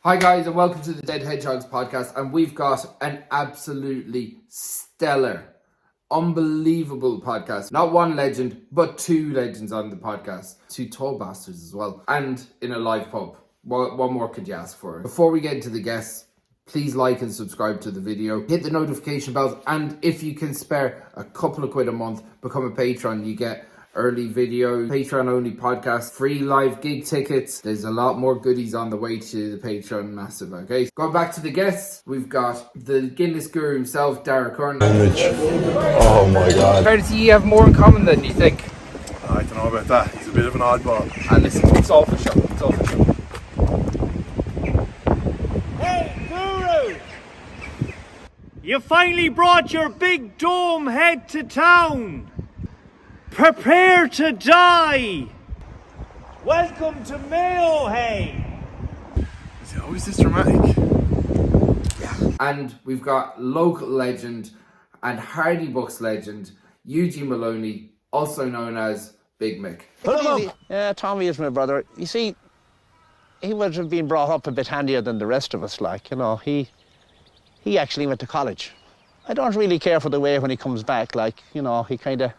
Hi guys and welcome to the Dead Hedgehogs podcast, and we've got an absolutely stellar, unbelievable podcast. Not one legend, but two legends on the podcast. Two tall bastards as well. And in a live pub. What more could you ask for? Before we get into the guests, please like and subscribe to the video. Hit the notification bell, and if you can spare a couple of quid a month, become a patron. You get early video, Patreon only podcast, free live gig tickets. There's a lot more goodies on the way to the Patreon massive, okay? Going back to the guests, we've got the Guinness Guru himself, Darragh Curran. Oh my god. Where does he have more in common than you think? I don't know about that. He's a bit of an oddball. And listen, it's all for show. It's all for show. Hey, Guru! You finally brought your big dome head to town. Prepare to die. Welcome to Mayo Hay. Is he always this dramatic? And we've got local legend and Hardy Bucks legend, Eugene Maloney, also known as Big Mick. Yeah, Tommy is my brother. You see, he would have been brought up a bit handier than the rest of us, like, you know. He actually went to college. I don't really care for the way when he comes back, like, you know, he kind of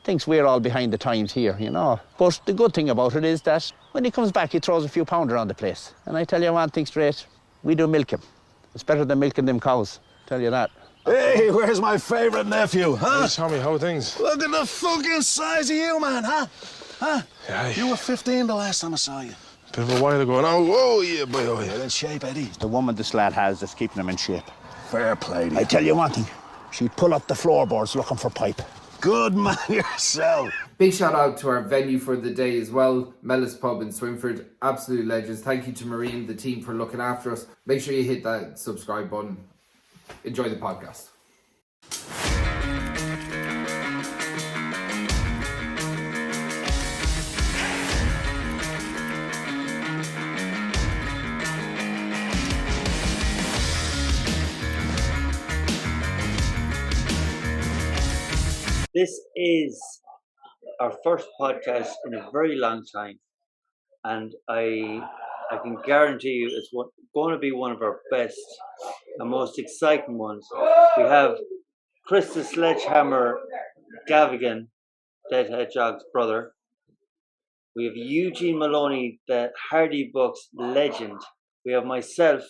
thinks we're all behind the times here, you know. But the good thing about it is that when he comes back, he throws a few pound around the place. And I tell you one thing straight, we do milk him. It's better than milking them cows, tell you that. Hey, where's my favourite nephew, huh? Hey, Tommy, how are things? Look at the fucking size of you, man, huh? Huh? Yeah, You were 15 the last time I saw you. bit of a while ago now. Oh, yeah, boy, oh, You're yeah. in shape, Eddie. The woman this lad has that's keeping him in shape. Fair play to I you. tell you one thing, she'd pull up the floorboards looking for pipe. Good man yourself. Big shout out to our venue for the day as well, Mellis Pub in Swinford. Absolute legends. Thank you to Marie and the team for looking after us. Make sure you hit that subscribe button. Enjoy the podcast. This is our first podcast in a very long time, and I can guarantee you it's going to be one of our best and most exciting ones. We have Chris the Sledgehammer Gavigan, Dead Hedgehogs brother. We have Eugene Maloney, the Hardy Bucks legend. We have myself,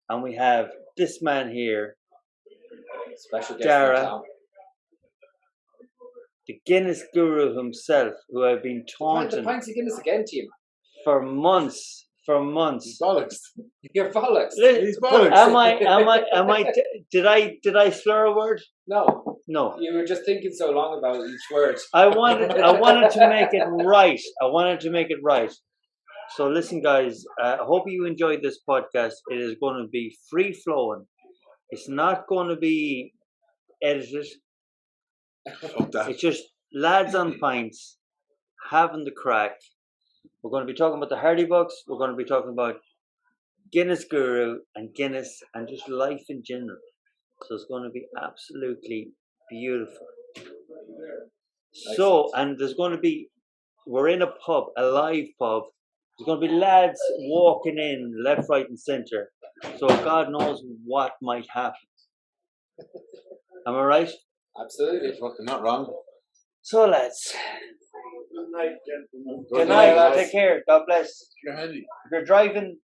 and we have this man here, Special guest Darragh, the Guinness Guru himself, who I've been The taunting pints of Guinness again, team. for months. For months. Bollocks. You're bollocks. He's bollocks. Did I slur a word? No, No. you were just thinking so long about each word. I wanted to make it right. I wanted to make it right. So listen, guys. I hope you enjoyed this podcast. It is going to be free flowing. It's not going to be edited. Fuck that. It's just lads on pints having the crack. We're going to be talking about the Hardy Bucks. We're going to be talking about Guinness Guru and Guinness and just life in general. So it's going to be absolutely beautiful. So, and there's going to be, we're in a pub, a live pub. There's going to be lads walking in left, right, and centre. So God knows what might happen. Am I right? Absolutely. You're fucking not wrong. So, lads. Good night, gentlemen. Good night. Take care. God bless. You're handy. If you're driving,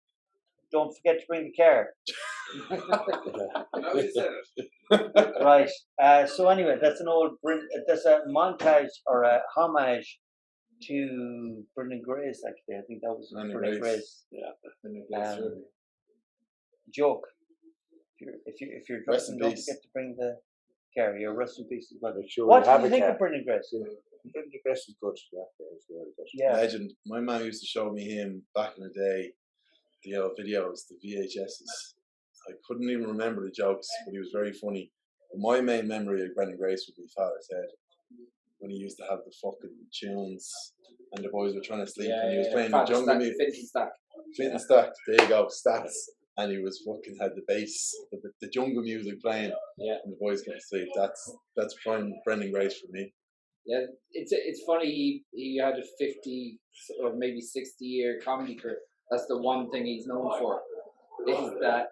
don't forget to bring the car. No, you said it. Right. So anyway, that's that's a montage or a homage to Brendan Grace. Actually, I think that was Brendan Brendan Grace. Grace. Joke. If you're Rest driving, in don't peace. forget to bring the car. You're rest in peace as well. Make sure What we have do you a think car. of Brendan Grace? Brendan Grace was good. Yeah, it was very good. Yeah. Legend. My mum used to show me him back in the day. The old videos, the VHSs. I couldn't even remember the jokes, but he was very funny. But my main memory of Brendan Grace would be Father's Head, when he used to have the fucking tunes and the boys were trying to sleep and he was playing the jungle music. Fit and Stack, there you go, stats. And he was fucking had the bass, the jungle music playing, and the boys couldn't sleep. That's prime Brendan Grace for me. Yeah, it's funny. He had a 50 or maybe 60-year comedy career. That's the one thing he's known for. is that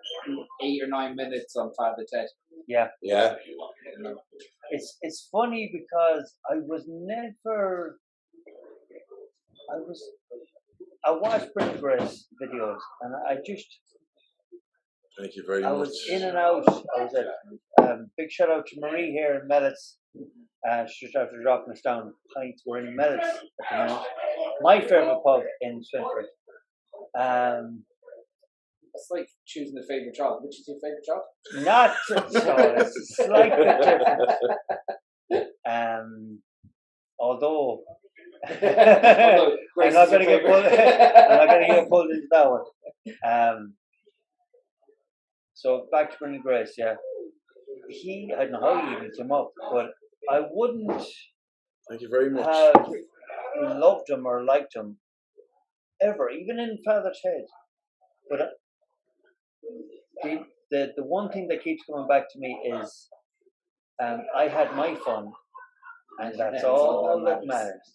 8 or 9 minutes on Father Ted. Yeah. Yeah. It's funny because I watched Brent Grace videos and Thank you very I much. was in and out. I was at big shout out to Marie here in Mellits. Just after dropping us down pints, we're in Mellits at the moment. My favourite pub in Swinford. It's like choosing a favourite child. Which is your favourite child? Not at all. It's a slight bit different. Although I'm not going to get pulled. I'm not going to get pulled into that one. So back to Brendan Grace, yeah. I don't know how he even came up, but I wouldn't Thank you very much. have loved him or liked him ever, even in Father Ted. But the one thing that keeps coming back to me is I had my fun, and that's all that matters.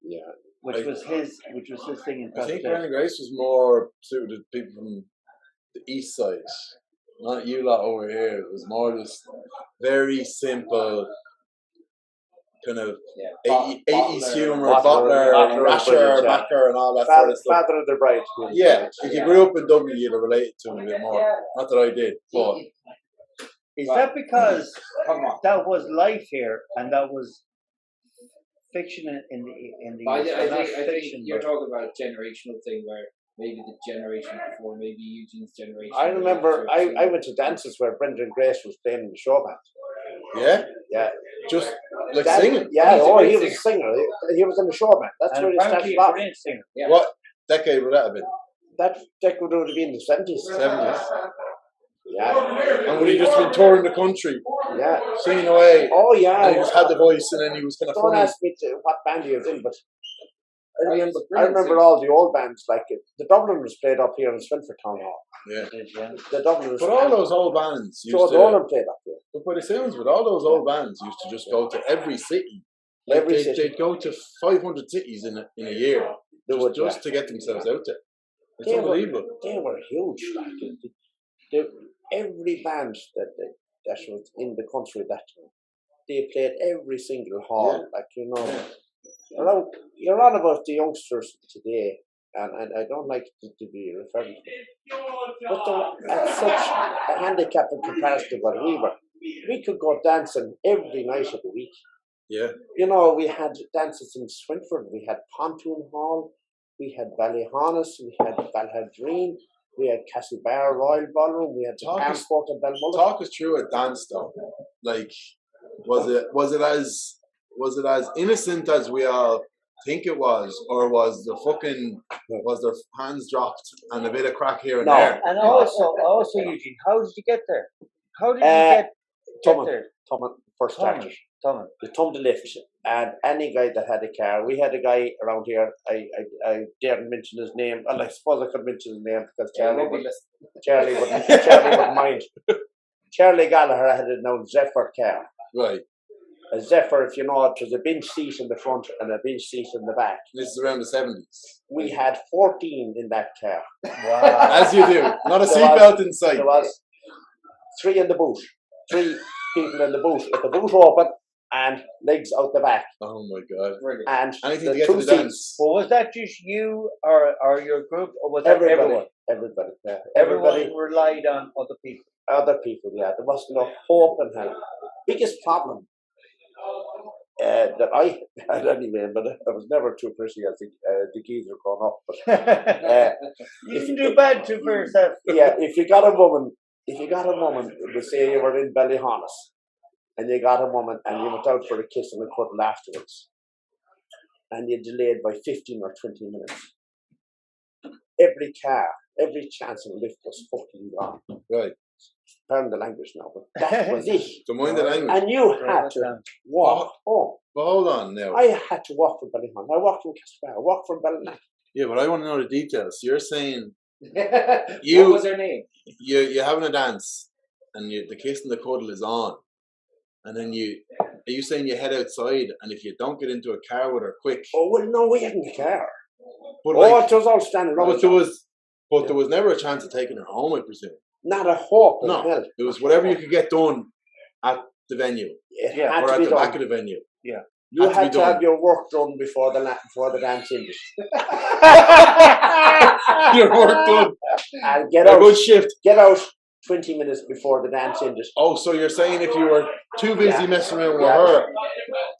Yeah. Which was his thing in I Father think Ted. Brendan Grace was more suited to people from the east side. Not you lot over here. It was more just very simple, kind of 80s humour, Butler, Rasher, Macker, and all that sort of stuff. Father of the Bride. Yeah, if you grew up in Dublin, you'd have related to him a bit more. Not that I did, but Is that because that was life here and that was fiction in the I not think fiction, you're but- talking about a generational thing where maybe the generation before, maybe Eugene's generation. I remember I went to dances where Brendan Grace was playing in the show band. yeah, Yeah. just like That- singing. Yeah, He's a he great was a singer. He was in the show band. That's and where he apparently started a off. brilliant singer. Yeah. What decade would that have been? That decade would have been the 70s. 70s. Yeah. And would he just been touring the country, Yeah. singing away? Oh, yeah. And he just had the voice, and then he was kind of Don't funny. ask me what band he was in, but I He was a remember brilliant all the old bands. Like the Dubliners played up here in Swinford Town Hall. Yeah. Yeah. The Dubliners. But all those old bands Joe used to. Dolan played up here. But by the sounds of it, all those old bands used to just go to every city. Like Every city. they'd go to 500 cities in a year They would, just to get themselves out there. It's They unbelievable. They were huge. Like every band that was in the country that time, they played every single hall. Yeah. Like you're on about the youngsters today, and I don't like to be referring to them, but they're at such a handicap in comparison to what we were. We could go dancing every night of the week. Yeah. You know, we had dances in Swinford, we had Pontoon Hall, we had Ballyhonus, we had Balhadreen, we had Castlebar Royal Ballroom, we had the Camsport and Belmullet. Talk us through a dance though. Like, was it as innocent as we all think it was, or was their hands dropped and a bit of crack here and No. there? And also, Eugene, how did you get there? How did you get there? Tommen, for starters. Tommen. You come to lift, and any guy that had a car, we had a guy around here, I daren't mention his name, well, I suppose I could mention his name because Charlie wouldn't mind. Charlie Gallagher had a now Zephyr car. Right. A Zephyr, if you know it, was a bench seat in the front and a bench seat in the back. This is around the 70s. We had 14 in that car. Wow. As you do. Not a There seatbelt in sight. There was 3 in the boot. 3 people in the boot, with the boot open and legs out the back. Oh my God. And Anything the to get 2 to the seats. dance. Well, was that just you or your group, or was that everyone? Everybody. Yeah. Everyone Everybody. relied on other people. Other people, yeah. There wasn't no hope in hell. Biggest problem that I had anyway, but I was never too pretty as the geezer growing up. But You didn't do bad too for yourself. yeah, if you got a woman, we say you were in Ballyhonus, and you got a woman and you went out for a kiss and a cuddle afterwards, and you delayed by 15 or 20 minutes. Every car, every chance of a lift was fucking gone. Right. Pardon the language now, but that was it. So mind the language. And you had to walk home. But hold on now. I had to walk from Ballyhonus. I walked from Castlebar. I walked from Ballynack. Yeah, but I want to know the details. You're saying What was her name? you're having a dance and the kiss and the cuddle is on, and then are you saying you head outside, and if you don't get into a car with her quick, Oh, well, no, we hadn't a car. but It was all standing but around. there was But there was never a chance of taking her home, I presume. Not a hope in No, hell. it was whatever you could get done at the venue It Yeah. had or to at be the done. back of the venue. Yeah. You Had to be had to done. have your work done before the dance ended. Your work done. And get A out. good shift. Get out 20 minutes before the dance ended. Oh, so you're saying if you were too busy Yeah. messing around with Yeah. her,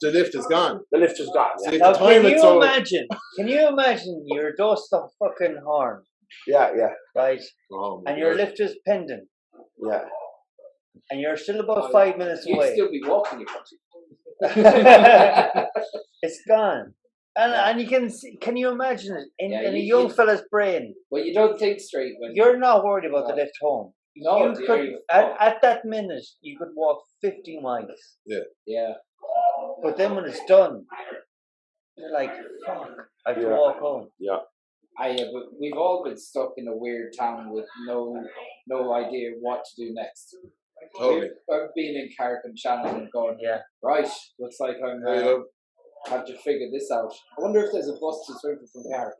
the lift is gone. The lift is gone. See, Yeah, at Now, the time can it's you so... imagine? Can you imagine your dust of fucking horn, yeah, right? Oh, my And your God. lift is pending, yeah. and you're still about 5 minutes You'd away. still be walking your country. It's gone. And you can see, can you imagine it in a young fella's brain? Well, you don't think straight when You're not worried about the lift home. No, You dear, could you at that minute you could walk 50 miles. Yeah. But then when it's done, you're like, fuck, I have to walk home. But we've all been stuck in a weird town with no idea what to do next. Totally. I've been in Carrick and Shannon and going, right, looks like I'm have to figure this out. I wonder if there's a bus to Swinford from Carrick.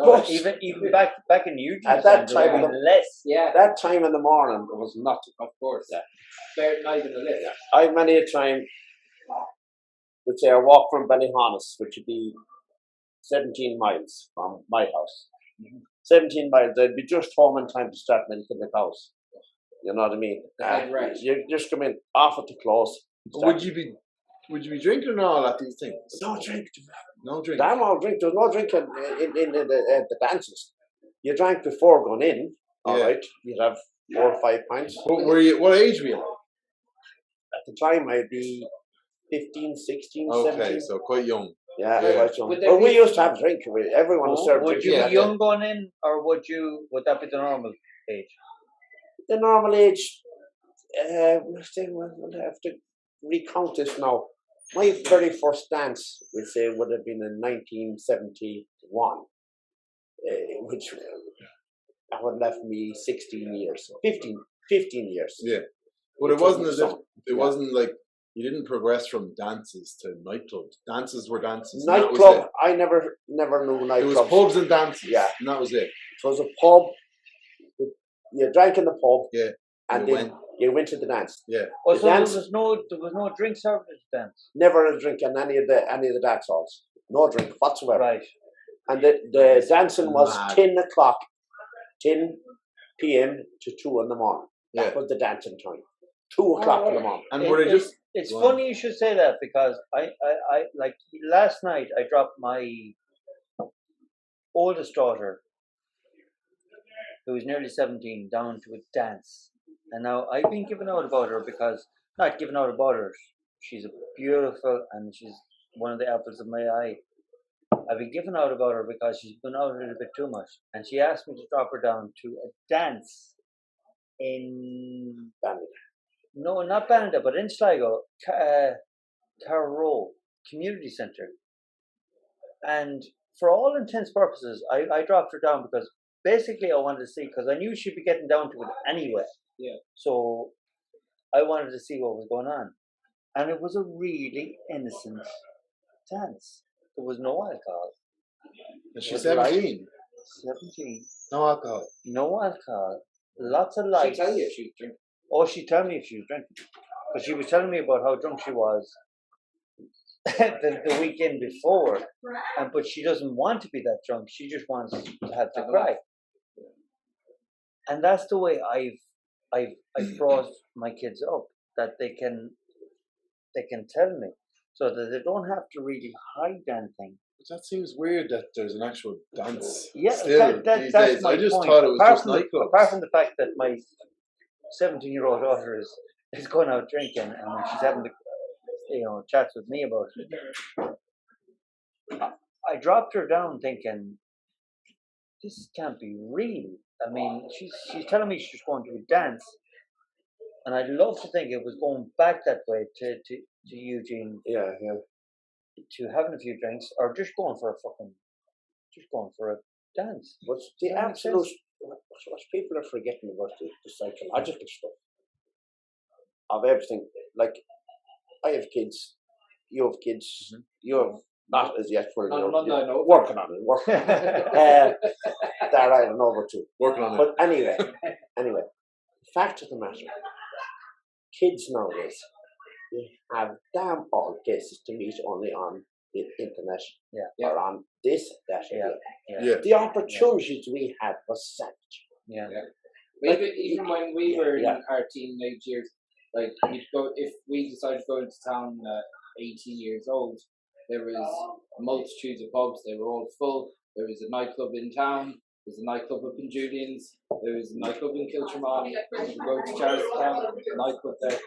But Even back in Eugene, at that time, less. Yeah, that time in the morning, there was nothing. of course. Not even a lift. I many a time would say I walk from Ballyhonus, which would be 17 miles from my house. 17 miles, I'd be just home in time to start milking the cows. You know what I mean? You just come in off at the close. Would you be drinking and all at these things? No drink. No drink. Damn all drink. There's no drink in the dances. You drank before going in, all right? You'd have 4 or 5 pints. What age were you? At the time, I'd be 15, 16, Okay, 17. so quite young. Yeah, Yeah. quite young. Well, we used to have drink. Everyone was served Would drink. you be young going in, or would that be the normal age? The normal age, we'll have to recount this now. My very first dance, we'd say, would have been in 1971, which would have left me 16 years, 15 years. Yeah. But it wasn't as if, it wasn't like, you didn't progress from dances to nightclubs. Dances were dances. Nightclub, I never knew nightclubs. It was pubs and dances. Yeah. And that was it. So it was a pub. You drank in the pub. Yeah. And then you went to the dance. Yeah. Oh, The so dance, there was no drink served at the dance. never a drink in any of the dance halls. No drink whatsoever. Right. And the dancing was Mad. 10 o'clock, 10 p.m. to 2 in the morning. That Yeah. was the dancing time. 2 o'clock in the morning. And were they just... It's Go funny you should say that, because I like last night I dropped my oldest daughter, who is nearly 17, down to a dance. And now I've been giving out about her not giving out about her. She's beautiful and she's one of the apples of my eye. I've been giving out about her because she's been out a little bit too much. And she asked me to drop her down to a dance in... No, not Banda, but in Sligo, Carrow Community Centre. And for all intents and purposes, I dropped her down because basically I wanted to see, because I knew she'd be getting down to it anyway. Yeah. So I wanted to see what was going on. And it was a really innocent dance. There was no alcohol. And she's 17. 17. No alcohol. No alcohol. Lots of lights. She'd tell you if she was drinking. Oh, she'd tell me if she was drinking. But she was telling me about how drunk she was the weekend before. But she doesn't want to be that drunk. She just wants to have the cry. And that's the way I've brought my kids up, that they can tell me, so that they don't have to really hide anything. But that seems weird that there's an actual dance. Yeah, still that's days. my I just point. thought it was just nightclubs. Apart from the fact that my 17-year-old daughter is going out drinking, and when she's having the chats with me about it, I dropped her down thinking, this can't be real. I mean, she's telling me she's going to a dance, and I'd love to think it was going back that way to Eugene. Yeah. To having a few drinks, or just going for a dance. But the absolute, what people are forgetting about the psychological stuff of everything. Like, I have kids, you have kids, you have Not as yet. Well, On Monday, no. working on it. Working on it. That I don't know over too. Working on it. But anyway, fact of the matter, kids nowadays, they have damn all cases to meet only on the internet or on this, that, The opportunities we had was savage. Even when we were in our teenage years, like we'd go, if we decided to go into town at 18 years old, there was multitudes of pubs. They were all full. There was a nightclub in town. There's a nightclub up in Julian's. There was a nightclub in Kiltraman. You go to Charlestown, nightclub there.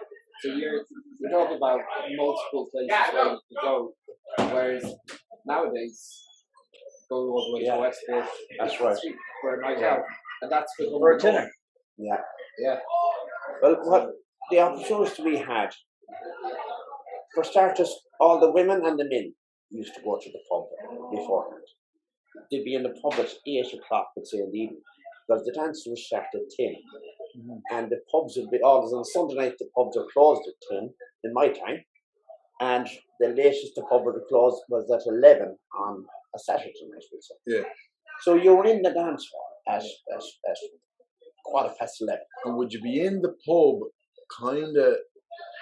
So you're talking about multiple places where you could go. Whereas nowadays, go all the way to Westport. That's right. For a night out. And that's for a dinner. Yeah. Well, what the opportunities we had, for starters, all the women and the men used to go to the pub beforehand. They'd be in the pub at 8 o'clock, let's say, in the evening, because the dance would start at 10. And the pubs would be always on Sunday night. The pubs are closed at 10 in my time, and the latest the pub would close was at 11 on a Saturday night, we'd say. Yeah. So you were in the dance hall at 11:15. And would you be in the pub, kind of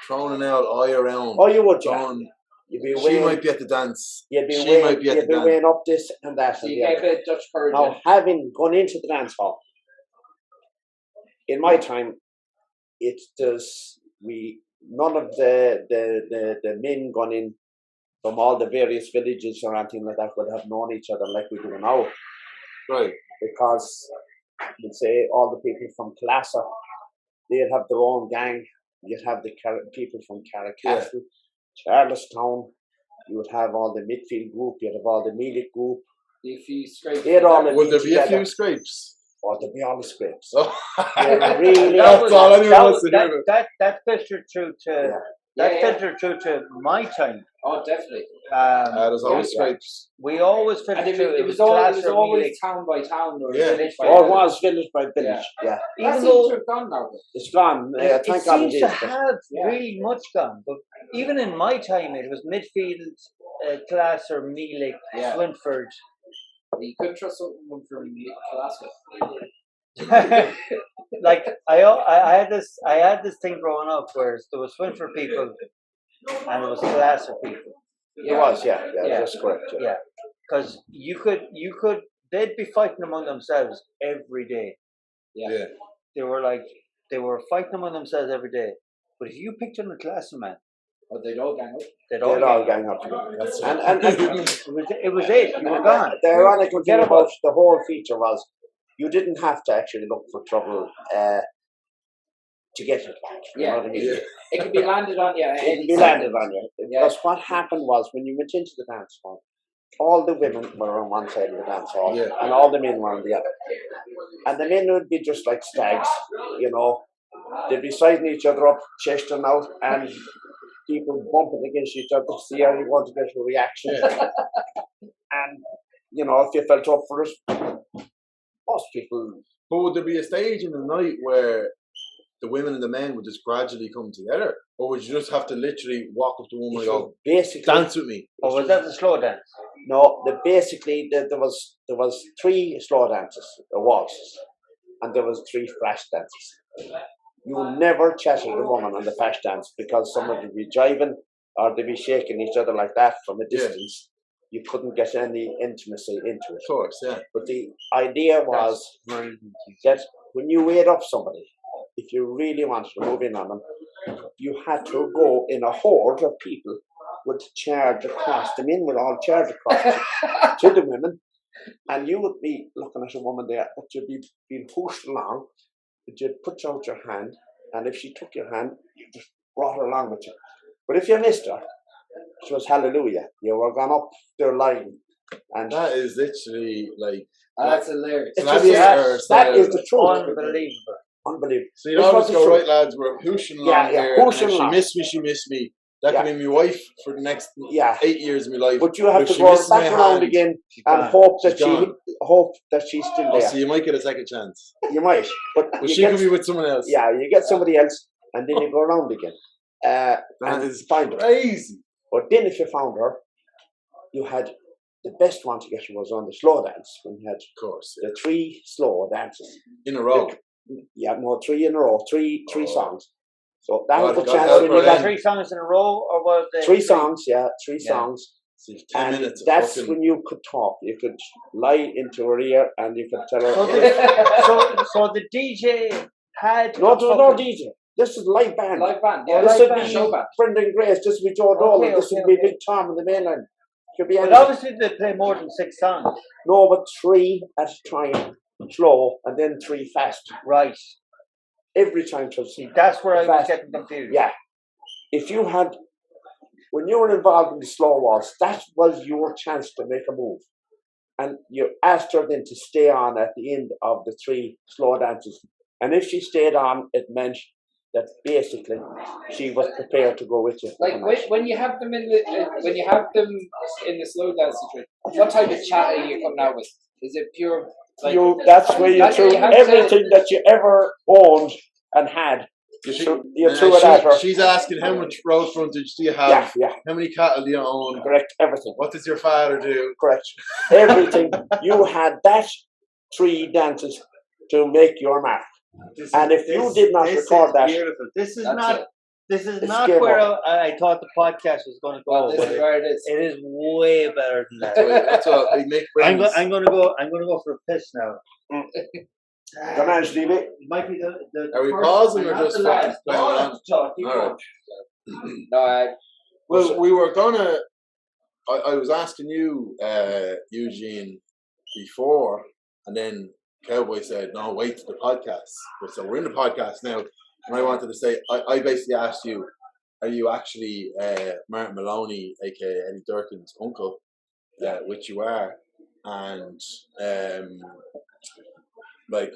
throwing an out eye around? Oh, you would, You'd be she might be at the dance. You'd be weighing up this and that. So you gave a Dutch courage. Now, having gone into the dance hall, in my time, none of the men gone in from all the various villages or anything like that would have known each other like we do now. Right. Because, you'd say, all the people from Classa, they'd have their own gang. You'd have the people from Carricastle, Charlestown. You would have all the Midfield group. You'd have all the Mealich group. If you scrape, would there be a few scrapes? Or there'd be all the scrapes. Oh. Really, that's all anyone wants to do. That filtered through to filtered through to my time. Oh, definitely. There's always scrapes. We always filtered through. It was always town by town or village by village. Or was village by village. Yeah. Even though it's gone now. It's gone. It seems to have really much gone. But even in my time, it was Midfield, Classer, Mealich, Swinford. You couldn't trust someone from Alaska. Like I had this thing growing up where there was Swinford people and there was Classer people. There was, that's correct. Yeah, because you could they'd be fighting among themselves every day. Yeah. They were fighting among themselves every day. But if you picked on a Classer man, they'd all gang up. They'd all gang up. And it was it. You were gone. The ironic thing about the whole feature was you didn't have to actually look for trouble to get it back. You know what I mean? It could be landed on you. It could be landed on you. Because what happened was when you went into the dance hall, all the women were on one side of the dance hall and all the men were on the other. And the men would be just like stags, you know. They'd be siding each other up, chesting out, and people bumping against each other to see how you want to get a reaction. And, you know, if you felt up for it, most people... But would there be a stage in the night where the women and the men would just gradually come together? Or would you just have to literally walk up to a woman and go, basically, dance with me? Or was that the slow dance? No, there was 3 slow dances, the waltzes, and there was 3 flash dances. You never chatted a woman on the flash dance because someone would be jiving or they'd be shaking each other like that from a distance. You couldn't get any intimacy into it. Of course, yeah. But the idea was that when you weighed up somebody, if you really wanted to move in on them, you had to go in a horde of people would charge across. The men would all charge across to the women, and you would be looking at a woman there, but you'd be being pushed along. You'd put out your hand, and if she took your hand, you just brought her along with you. But if you missed her, she was hallelujah. You were gone up their line. And that is literally like... that's hilarious. That is the truth. Unbelievable. So you'd always go, right lads, we're hooshing along here. Hooshing along. She missed me. That could be my wife for the next 8 years of my life. But you have to go back around again and hope that she's still there. So you might get a second chance. You might. But she could be with someone else. Yeah, you get somebody else and then you go around again. That is find her. Crazy. But then if you found her, you had the best one to get was on the slow dance when you had Of course. the 3 slow dances. In a row. Yeah, no, 3 in a row, three songs. So that was the God chance help when her you got then. 3 songs in a row, or was it 3 songs, yeah, 3 Yeah. songs. So 10 And minutes of that's fucking... when you could talk. You could lie into her ear and you could tell her. So the DJ had No, a there was no fucking- DJ. This is live band. Live band, Oh, yeah. This live would band. be Show band. Brendan Grace. This would be Joe Dolan. This would be Big Tom in the mainland. Could be But anything. obviously they play more than 6 songs. No, but 3 at a time, slow, and then 3 fast. Right. Every time to See, that's where I was fast. getting confused. Yeah. If you had, when you were involved in the slow waltz, that was your chance to make a move. And you asked her then to stay on at the end of the 3 slow dances. And if she stayed on, it meant that basically she was prepared to go with you. Like when you have them in the slow dance situation, what type of chat are you coming out with? Is it pure? Like, That's where you threw everything that you ever owned and had. You threw it at her. She's asking how much road frontage do you have? Yeah, yeah. How many cattle do you own? Correct, everything. What does your father do? Correct. Everything. You had that 3 dances to make your mark. And if you did not record that, beautiful. This is That's not. it. This is It's not game where over. I thought the podcast was going to go. Well, this but is where it is. it is way better than that. That's what we make I'm friends. going to go for a piss now. Don't manage, Stevie. It might be the Are we first- pausing or not just the last. fucking going on? Keep All going. right. No, Well, we were gonna. I was asking you, Eugene, before, and then Cowboy said, "No, wait to the podcast." But so we're in the podcast now, and I wanted to say, I basically asked you, "Are you actually Martin Maloney, aka Eddie Durkin's uncle?" Which you are, and like,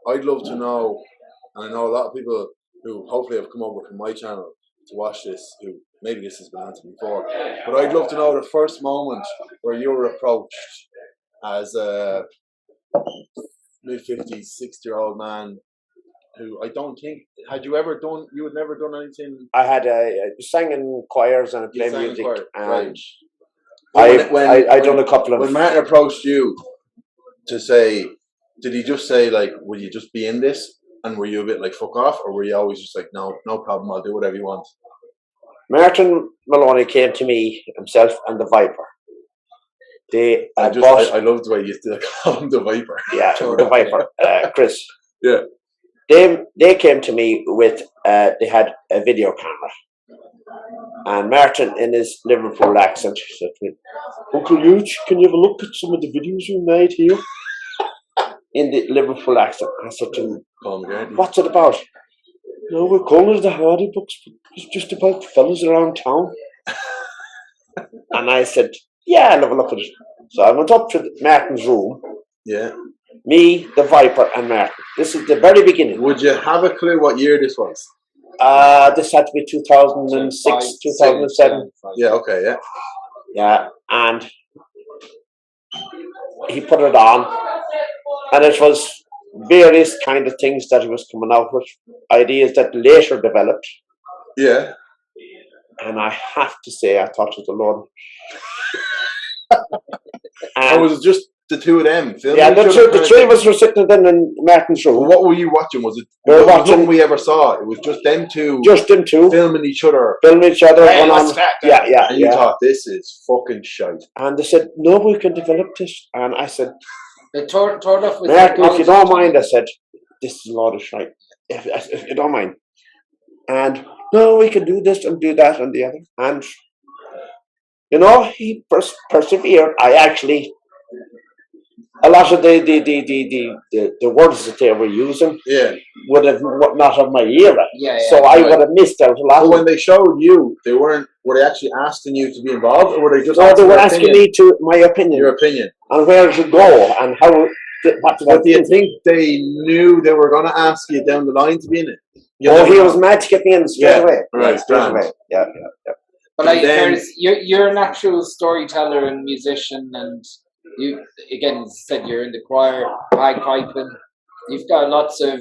I'd love to know, and I know a lot of people who hopefully have come over from my channel to watch this, who maybe this has been answered before, but I'd love to know the first moment where you were approached as a mid-50s, 60-year-old man who I don't think, you had never done anything. I had sang in choirs and You played sang in music, choir, and right. I done a couple of. When Martin approached you to say, did he just say, like, will you just be in this? And were you a bit like, fuck off? Or were you always just like, no problem, I'll do whatever you want? Martin Maloney came to me himself and the Viper. I love the way you still call him the Viper. Yeah, the Viper, Chris. Yeah. They came to me with, they had a video camera. And Martin, in his Liverpool accent, said to me, "Uncle Hugh, can you have a look at some of the videos you made here?" In the Liverpool accent. I said to him, "What's it about?" "No, we're calling it the Hardy Books, but it's just about the fellas around town." And I said, "Yeah, I'll have a look at it." So I went up to Martin's room. Yeah. Me, the Viper, and Martin. This is the very beginning. Would you have a clue what year this was? This had to be 2006, 2007. Yeah, okay, yeah. Yeah, and he put it on, and it was various kind of things that he was coming out with, ideas that later developed. Yeah. And I have to say, I thought it was a load. Or was it just the two of them filming? Yeah, the three of us were sitting then in Martin's room. Well, what were you watching? Was it? We were There was watching- nothing we ever saw. It was just them two. Just them two. Filming each other. Filming each other. Hey, one let's on, start yeah, yeah, And you yeah. thought, this is fucking shite. And they said, "No, we can develop this." And I said, they tore off with "Martin, if you don't psychology. mind," I said, "this is a lot of shite. If you don't mind." And, "No, we can do this and do that and the other." And, you know, he persevered. I actually, a lot of the words that they were using would have not have my era. Yeah, So I would have missed out a lot. So when they showed you, were they actually asking you to be involved, or were they just No, they were your asking opinion? me my opinion. Your opinion. And where to go and how. But do you think they knew they were going to ask you down the line to be in it? You Oh, never he know. was mad to get me in straight away. Right, Yeah, straight grand. away. Yeah. But like, And then- you're an actual storyteller and musician, and you again said you're in the choir, bagpiping. You've got lots of,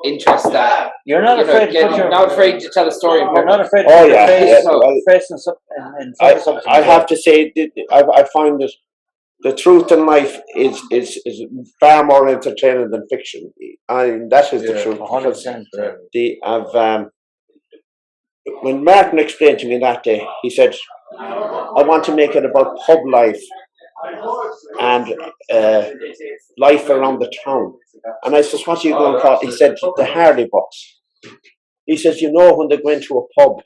interest that You're not afraid to put your. not afraid to tell a story. You're not afraid to Oh, put your yeah, face, yeah, no, well, face in front of something. I have to say, I find that the truth in life is far more entertaining than fiction. And that is the truth. 100%. When Martin explained to me that day, he said, I want to make it about pub life and life around the town. And I said, what are you going to call it? He said, the Hardy Box. He says, you know, when they go into a pub,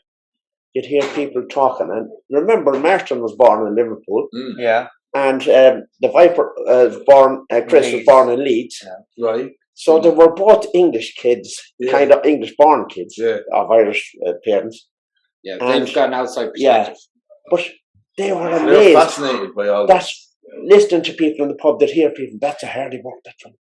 you'd hear people talking. And remember, Martin was born in Liverpool. Yeah. And the Viper Chris was born in Leeds. Yeah. Right. So they were both English kids, kind of English-born kids of Irish parents. Yeah, and they've got an outside perspective. But they were amazed. They were fascinated by all this. Listening to people in the pub, they'd hear people, that's a Hardy Buck, that's one.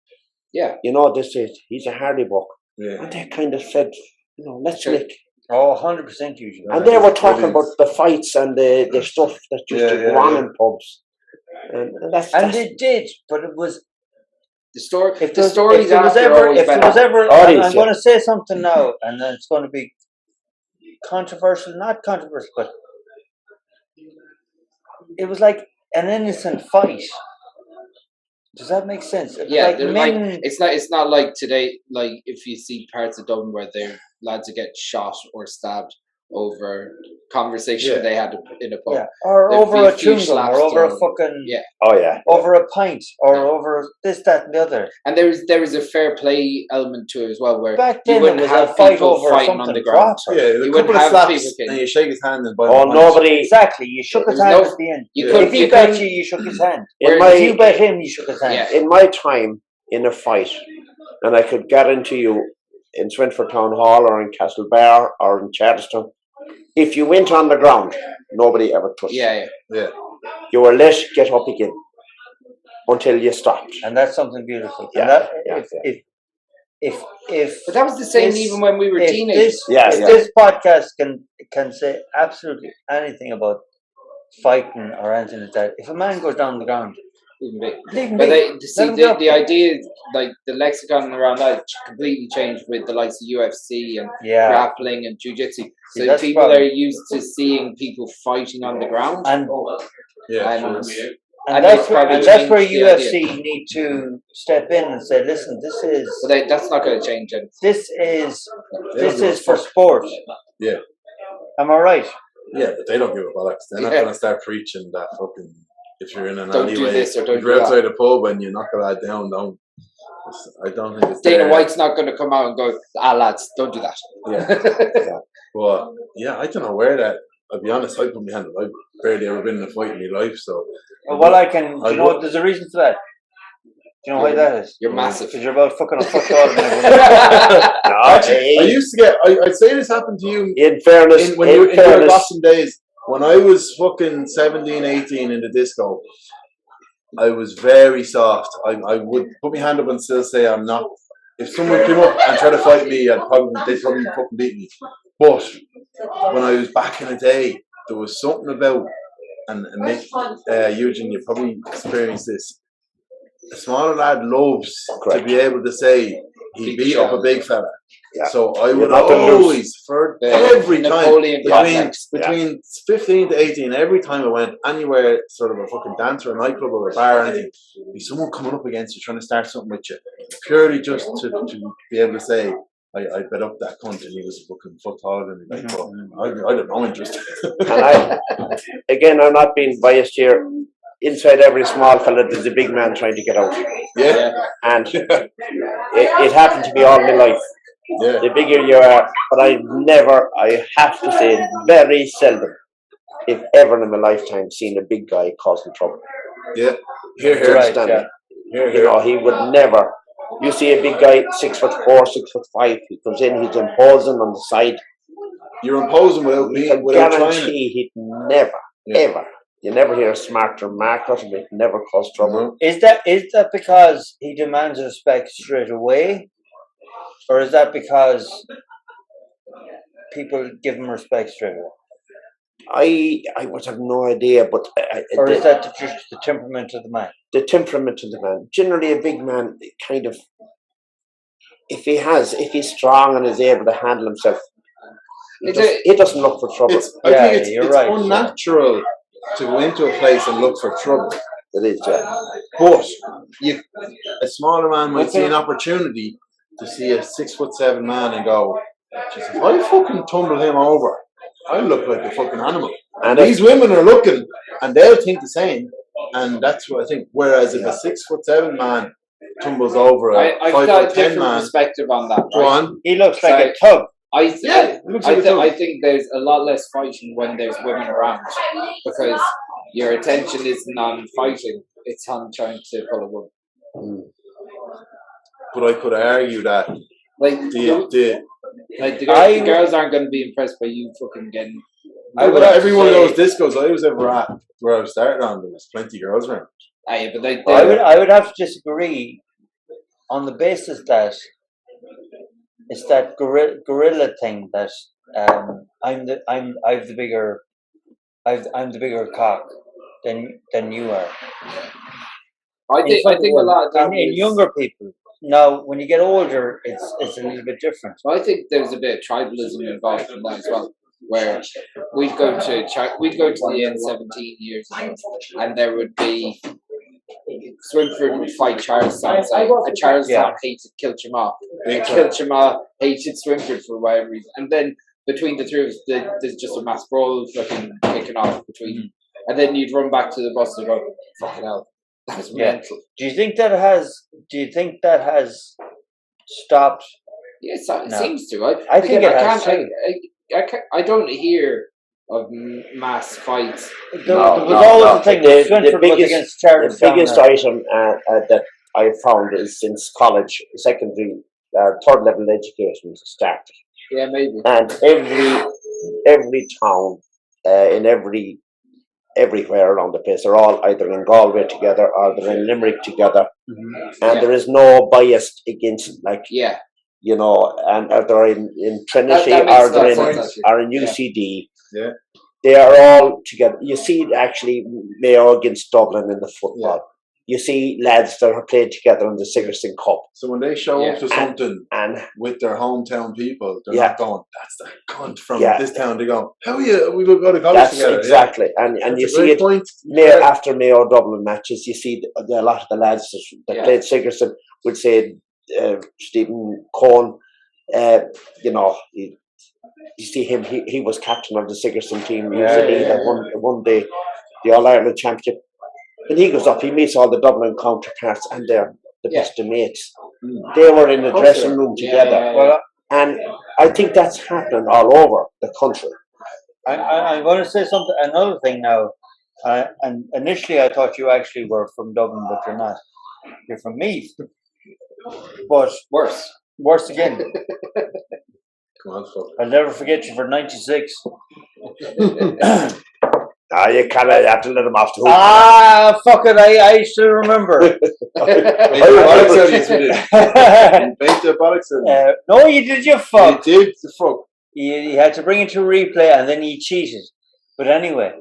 Yeah. You know, they said, he's a Hardy Buck. Yeah. And they kind of said, you know, let's make... Oh, 100% usually. And they were talking about the fights and the stuff that used to go on in pubs. And they did, but it was... The story. If there was ever, I'm going to say something now, and then it's going to be controversial, not controversial, but it was like an innocent fight. Does that make sense? Yeah, it's not like today. Like if you see parts of Dublin where their lads are get shot or stabbed over conversation they had in a pub, or over a chewing gum, or over a fucking over a pint, or over this, that, and the other. And there is a fair play element to it as well, where back then you wouldn't it was have a fight people over fighting on the ground. Yeah, you wouldn't have slaps people and you shake his hand and nobody. Exactly, you shook his hand at the end. If he bet you shook his hand. If you bet him, you shook his hand. Yeah. In my time in a fight, and I could guarantee you, in Swinford Town Hall or in Castlebar or in Charlestown, if you went on the ground, nobody ever touched you. Yeah. You were let get up again until you stopped. And that's something beautiful. Yeah. If but that was the same even when we were teenagers. This podcast can say absolutely anything about fighting or anything like that. If a man goes down the ground, the idea is like the lexicon around that completely changed with the likes of UFC and grappling and jiu-jitsu. So people are used to seeing people fighting on the ground, and that's where UFC need to step in and say, listen, this is. But that's not going to change anything. This is for sport. Yeah. Am I right? Yeah, but they don't give a bollocks. They're not going to start preaching that fucking. If you're in an don't alleyway, do this or don't if you're do outside that. a pub and you knock a lad down, I don't think it's Dana White's not going to come out and go, lads, don't do that. Yeah. Well, I don't know where that. I'll be honest, I put my hand up. I've barely ever been in a fight in my life, so. Well, there's a reason for that. Do you know why that is? You're massive. Because you're about fucking a foot taller than everyone. I used to get. I'd say this happened to you. In fairness, in your Boston days, when I was fucking 17, 18 in the disco, I was very soft. I would put my hand up and still say I'm not. If someone came up and tried to fight me, they'd probably fucking beat me. But when I was back in the day, there was something about, and Mick, Eugene, you probably experienced this. A smaller lad loves to be able to say he beat up a big fella. Yeah. So I would always, for every time, between 15 to 18, every time I went anywhere, sort of a fucking dance or a nightclub or a bar or anything, be someone coming up against you, trying to start something with you, purely just to be able to say, I bet up that cunt and he was a fucking foot taller than me. Like, well, I don't know, interest. Again, I'm not being biased here. Inside every small fella, there's a big man trying to get out. Yeah. And it happened to me all my life. Yeah. The bigger you are, but I have to say, very seldom, if ever in my lifetime, seen a big guy causing trouble. Yeah. Here. Right, you know, he would never. You see a big guy, 6'4", 6'5", he comes in, he's imposing on the side. You're imposing without being, without guarantee he'd never, ever. You never hear a smart remark out of him, never cause trouble. Is that because he demands respect straight away? Or is that because people give him respect straight away? I would have no idea, but... or is that just the temperament of the man? The temperament of the man. Generally, a big man kind of... if he's strong and is able to handle himself, he doesn't look for trouble. I think it's unnatural to go into a place and look for trouble. It is, yeah. But a smaller man might see an opportunity to see a 6'7" man and go, Jesus, if I fucking tumble him over, I look like a fucking animal. And these women are looking, and they'll think the same. And that's what I think. Whereas if a 6'7" man tumbles over a 5'10" man, perspective on that. Right? Go on. He looks like a tug. I think there's a lot less fighting when there's women around, because your attention isn't on fighting; it's on trying to pull a woman. But I could argue that the girls aren't going to be impressed by you fucking getting. Every one of those discos I was ever at, where I started on, there was plenty of girls around. But I would have to disagree on the basis that it's that gorilla thing that I'm the bigger cock than you are. I think a lot of that in younger people. Now, when you get older, it's a little bit different. Well, I think there's a bit of tribalism involved in that as well, where we'd go to the N17 years ago, and there would be Swinford would fight Charlestown, and Charlestown hated Kilchamaw. Kilchamaw hated Swinford for whatever reason, and then between the two of us, there's just a mass brawl fucking kicking off between, and then you'd run back to the bus and go, fucking hell. That's mental. Do you think that has stopped? Yes, it seems to. I think it has. I don't hear of mass fights. There was always a thing that Swinford was against Charlestown. The biggest item that I found is since college, secondary, third level education was started. Yeah, maybe. And every town in everywhere around the place, they're all either in Galway together or they're in Limerick together, and there is no bias against, like, you know, and they're in Trinity or they're in UCD. Yeah, they are all together. You see, actually, Mayo against Dublin in the football. You see lads that have played together in the Sigerson Cup. So when they show up to something and with their hometown people, they're not going, that's the cunt from this town. They go, how are you? We will go to college together. Exactly. And you see it after Mayo Dublin matches. You see a lot of the lads that played Sigerson would say, Stephen Cohn, you know, you see him, he was captain of the Sigerson team. That won the All-Ireland Championship. When he goes up, he meets all the Dublin counterparts, and they're the best of mates. They were in the dressing room together. Well, and I think that's happening all over the country. I'm going to say something. Another thing now, and initially I thought you actually were from Dublin, but you're not. You're from Meath. But worse again. Come on, fuck. I'll never forget you for '96. You can't have to let him off the hook. Fuck it, I still remember. No, you did, you fuck. You did, the fuck. You had to bring it to replay and then he cheated. But anyway,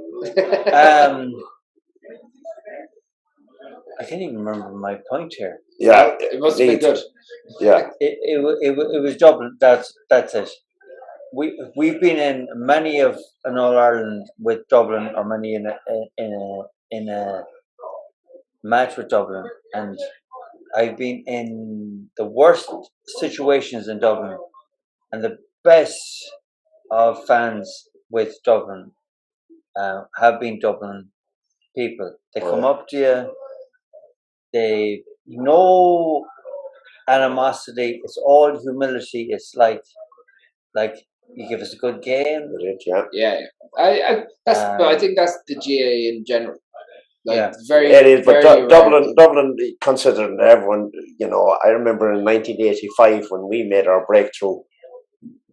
I can't even remember my point here. Yeah, it must have been good. Yeah, it was Dublin. That's it. We've been in many of an All Ireland with Dublin, or many in a match with Dublin, and I've been in the worst situations in Dublin, and the best of fans with Dublin have been Dublin people. They come up to you. They no animosity. It's all humility. It's like you give us a good game. Yeah. I think that's the GA in general. Like, it is, but Dublin, considering everyone, you know, I remember in 1985 when we made our breakthrough,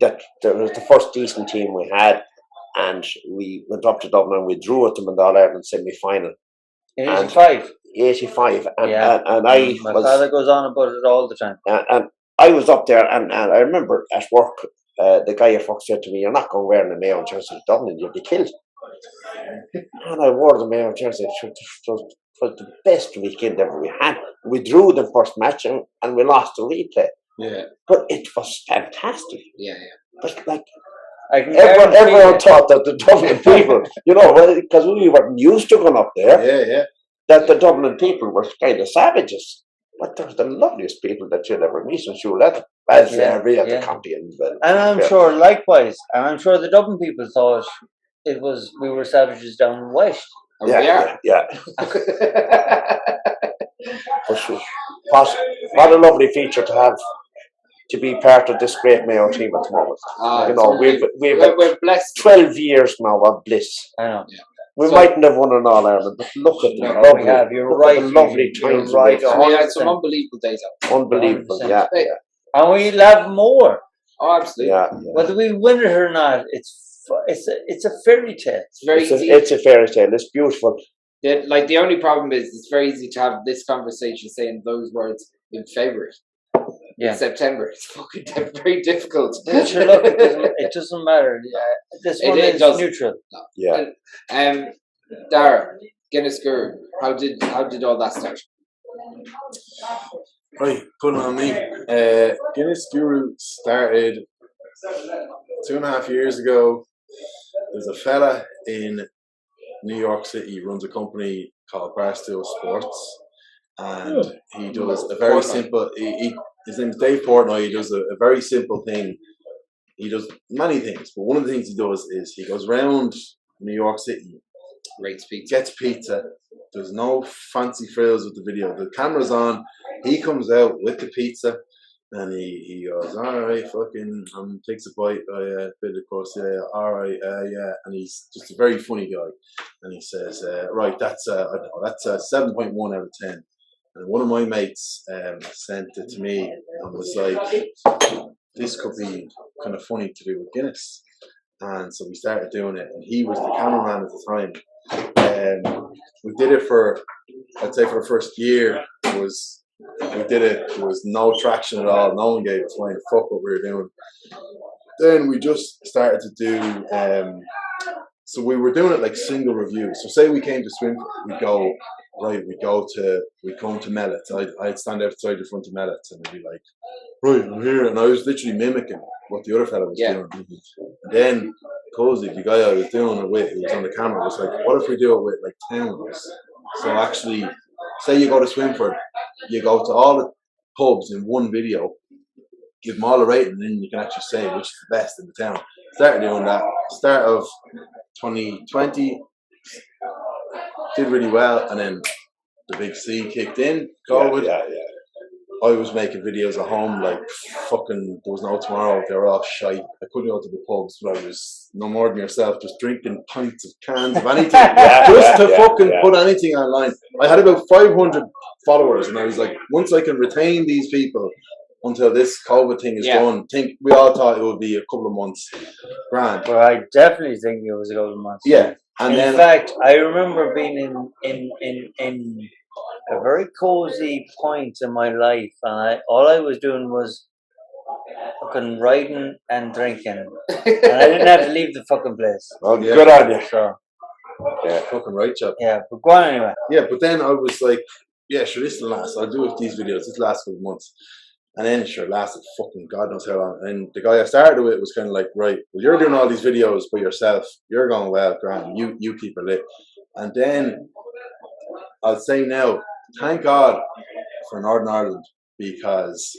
that was the first decent team we had, and we went up to Dublin and we drew at them in the All-Ireland semi-final. In 85? 85, and my father goes on about it all the time. And I was up there, and I remember at work, the guy at work said to me, "You're not going wearing the Mayo jersey to Dublin, you'll be killed." And I wore the Mayo jersey. It was the best weekend ever we had. We drew the first match and we lost the replay. Yeah. But it was fantastic. Yeah. But like, I can everyone thought that the Dublin people, you know, because we weren't used to going up there, Yeah. that the Dublin people were kind of savages. But they're the loveliest people that you'll ever meet, and sure, as every other county in the. And I'm sure, likewise, and I'm sure the Dublin people thought we were savages down west. And we are. Yeah. For sure. What a lovely feature to have, to be part of this great Mayo team at the moment. You know, we've blessed. 12 years now of bliss. I know. Yeah. We mightn't have won an All Ireland, but look at the lovely, we have. You're look right. at the lovely You're times. right. And we had some unbelievable days out. Unbelievable, 100%. yeah. And we'll have more. Oh, absolutely. Yeah. Whether we win it or not, it's a fairy tale. It's very easy. It's a fairy tale. It's beautiful. The only problem is it's very easy to have this conversation saying those words in February. Yeah. In September. It's fucking very difficult. Sure, look, it doesn't matter. This one is neutral. No. Yeah. Dara, Guinness Guru, how did all that start? Right, put it on me. Guinness Guru started 2.5 years ago. There's a fella in New York City runs a company called Barstool Sports, and he does a very simple. His name's Dave Portnoy. He does a very simple thing. He does many things, but one of the things he does is he goes around New York City, Rates pizza. gets pizza. There's no fancy frills with the video. The camera's on. He comes out with the pizza, and he goes, "All right, fucking," takes a bite. Bit of course, yeah. All right, yeah. And he's just a very funny guy. And he says, "Right, that's I don't know, that's a 7.1 out of 10." And one of my mates sent it to me and was like, "This could be kind of funny to do with Guinness." And so we started doing it, and he was the cameraman at the time. We did it for, I'd say, for the first year. There was no traction at all. No one gave a flying fuck what we were doing. Then we just started to do. So we were doing it like single reviews. So say we came to swim, we'd go right. We'd come to Mellets. I'd stand outside the front of Mellets, and they'd be like, "Right, I'm here," and I was literally mimicking what the other fella was doing. And then Cozy, the guy I was doing it with, who was on the camera, was like, "What if we do it with like towns?" So actually, say you go to Swinford, you go to all the pubs in one video, give them all a rating, and then you can actually say which is the best in the town. Started doing that. Start of 2020, did really well, and then the big C kicked in, COVID. Yeah. I was making videos at home like fucking, there was no tomorrow, they were all shite. I couldn't go to the pubs, but I was no more than yourself, just drinking pints of cans of anything. Put anything online. I had about 500 followers, and I was like, once I can retain these people until this COVID thing is done, we all thought it would be a couple of months. Grand. Well, I definitely think it was a couple of months. Yeah. And in fact, I remember being in a very cozy point in my life, and all I was doing was fucking riding and drinking, and I didn't have to leave the fucking place. Well, good on you. So, yeah, fucking right, chap. Yeah, but go on anyway. Yeah, but then I was like, yeah, sure, this will last. I'll do it with these videos. This lasts for months. And then sure, it lasted fucking God knows how long. And the guy I started with was kind of like, right, well, you're doing all these videos by yourself. You're going well, grand. You keep it lit. And then I'll say now, thank God for Northern Ireland, because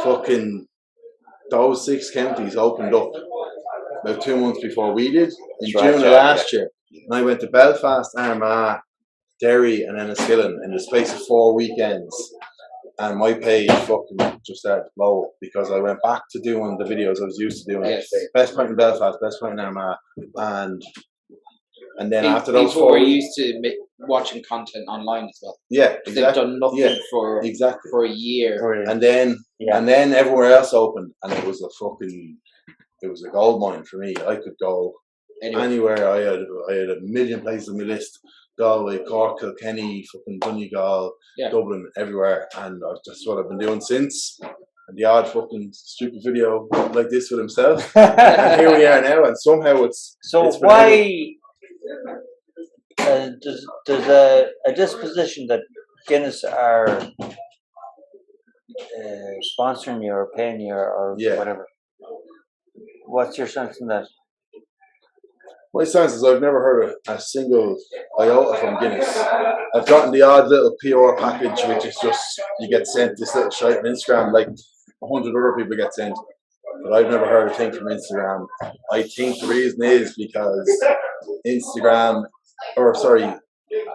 fucking those 6 counties opened up about 2 months before we did in June of last year. And I went to Belfast, Armagh, Derry, and Enniskillen in the space of 4 weekends. And my page fucking just started to blow because I went back to doing the videos I was used to doing. Yes. Best point in Belfast, best point in Armagh, and then after those people 4 were weeks, used to watching content online as well. yeah, exactly. They've done nothing for a year, and then everywhere else opened, and it was a gold mine for me. I could go anywhere. I had a million places on my list: Galway, Cork, Kilkenny, fucking Donegal, Dublin, everywhere. And that's what I've been doing since. And the odd fucking stupid video like this with himself. And here we are now, and somehow it's... So it's why does a disposition that Guinness are sponsoring you or paying you or Yeah. whatever. What's your sense in that? My sense is I've never heard a single iota from Guinness. I've gotten the odd little PR package, which is just you get sent this little shite on Instagram, like 100 other people get sent. But I've never heard a thing from Instagram. I think the reason is because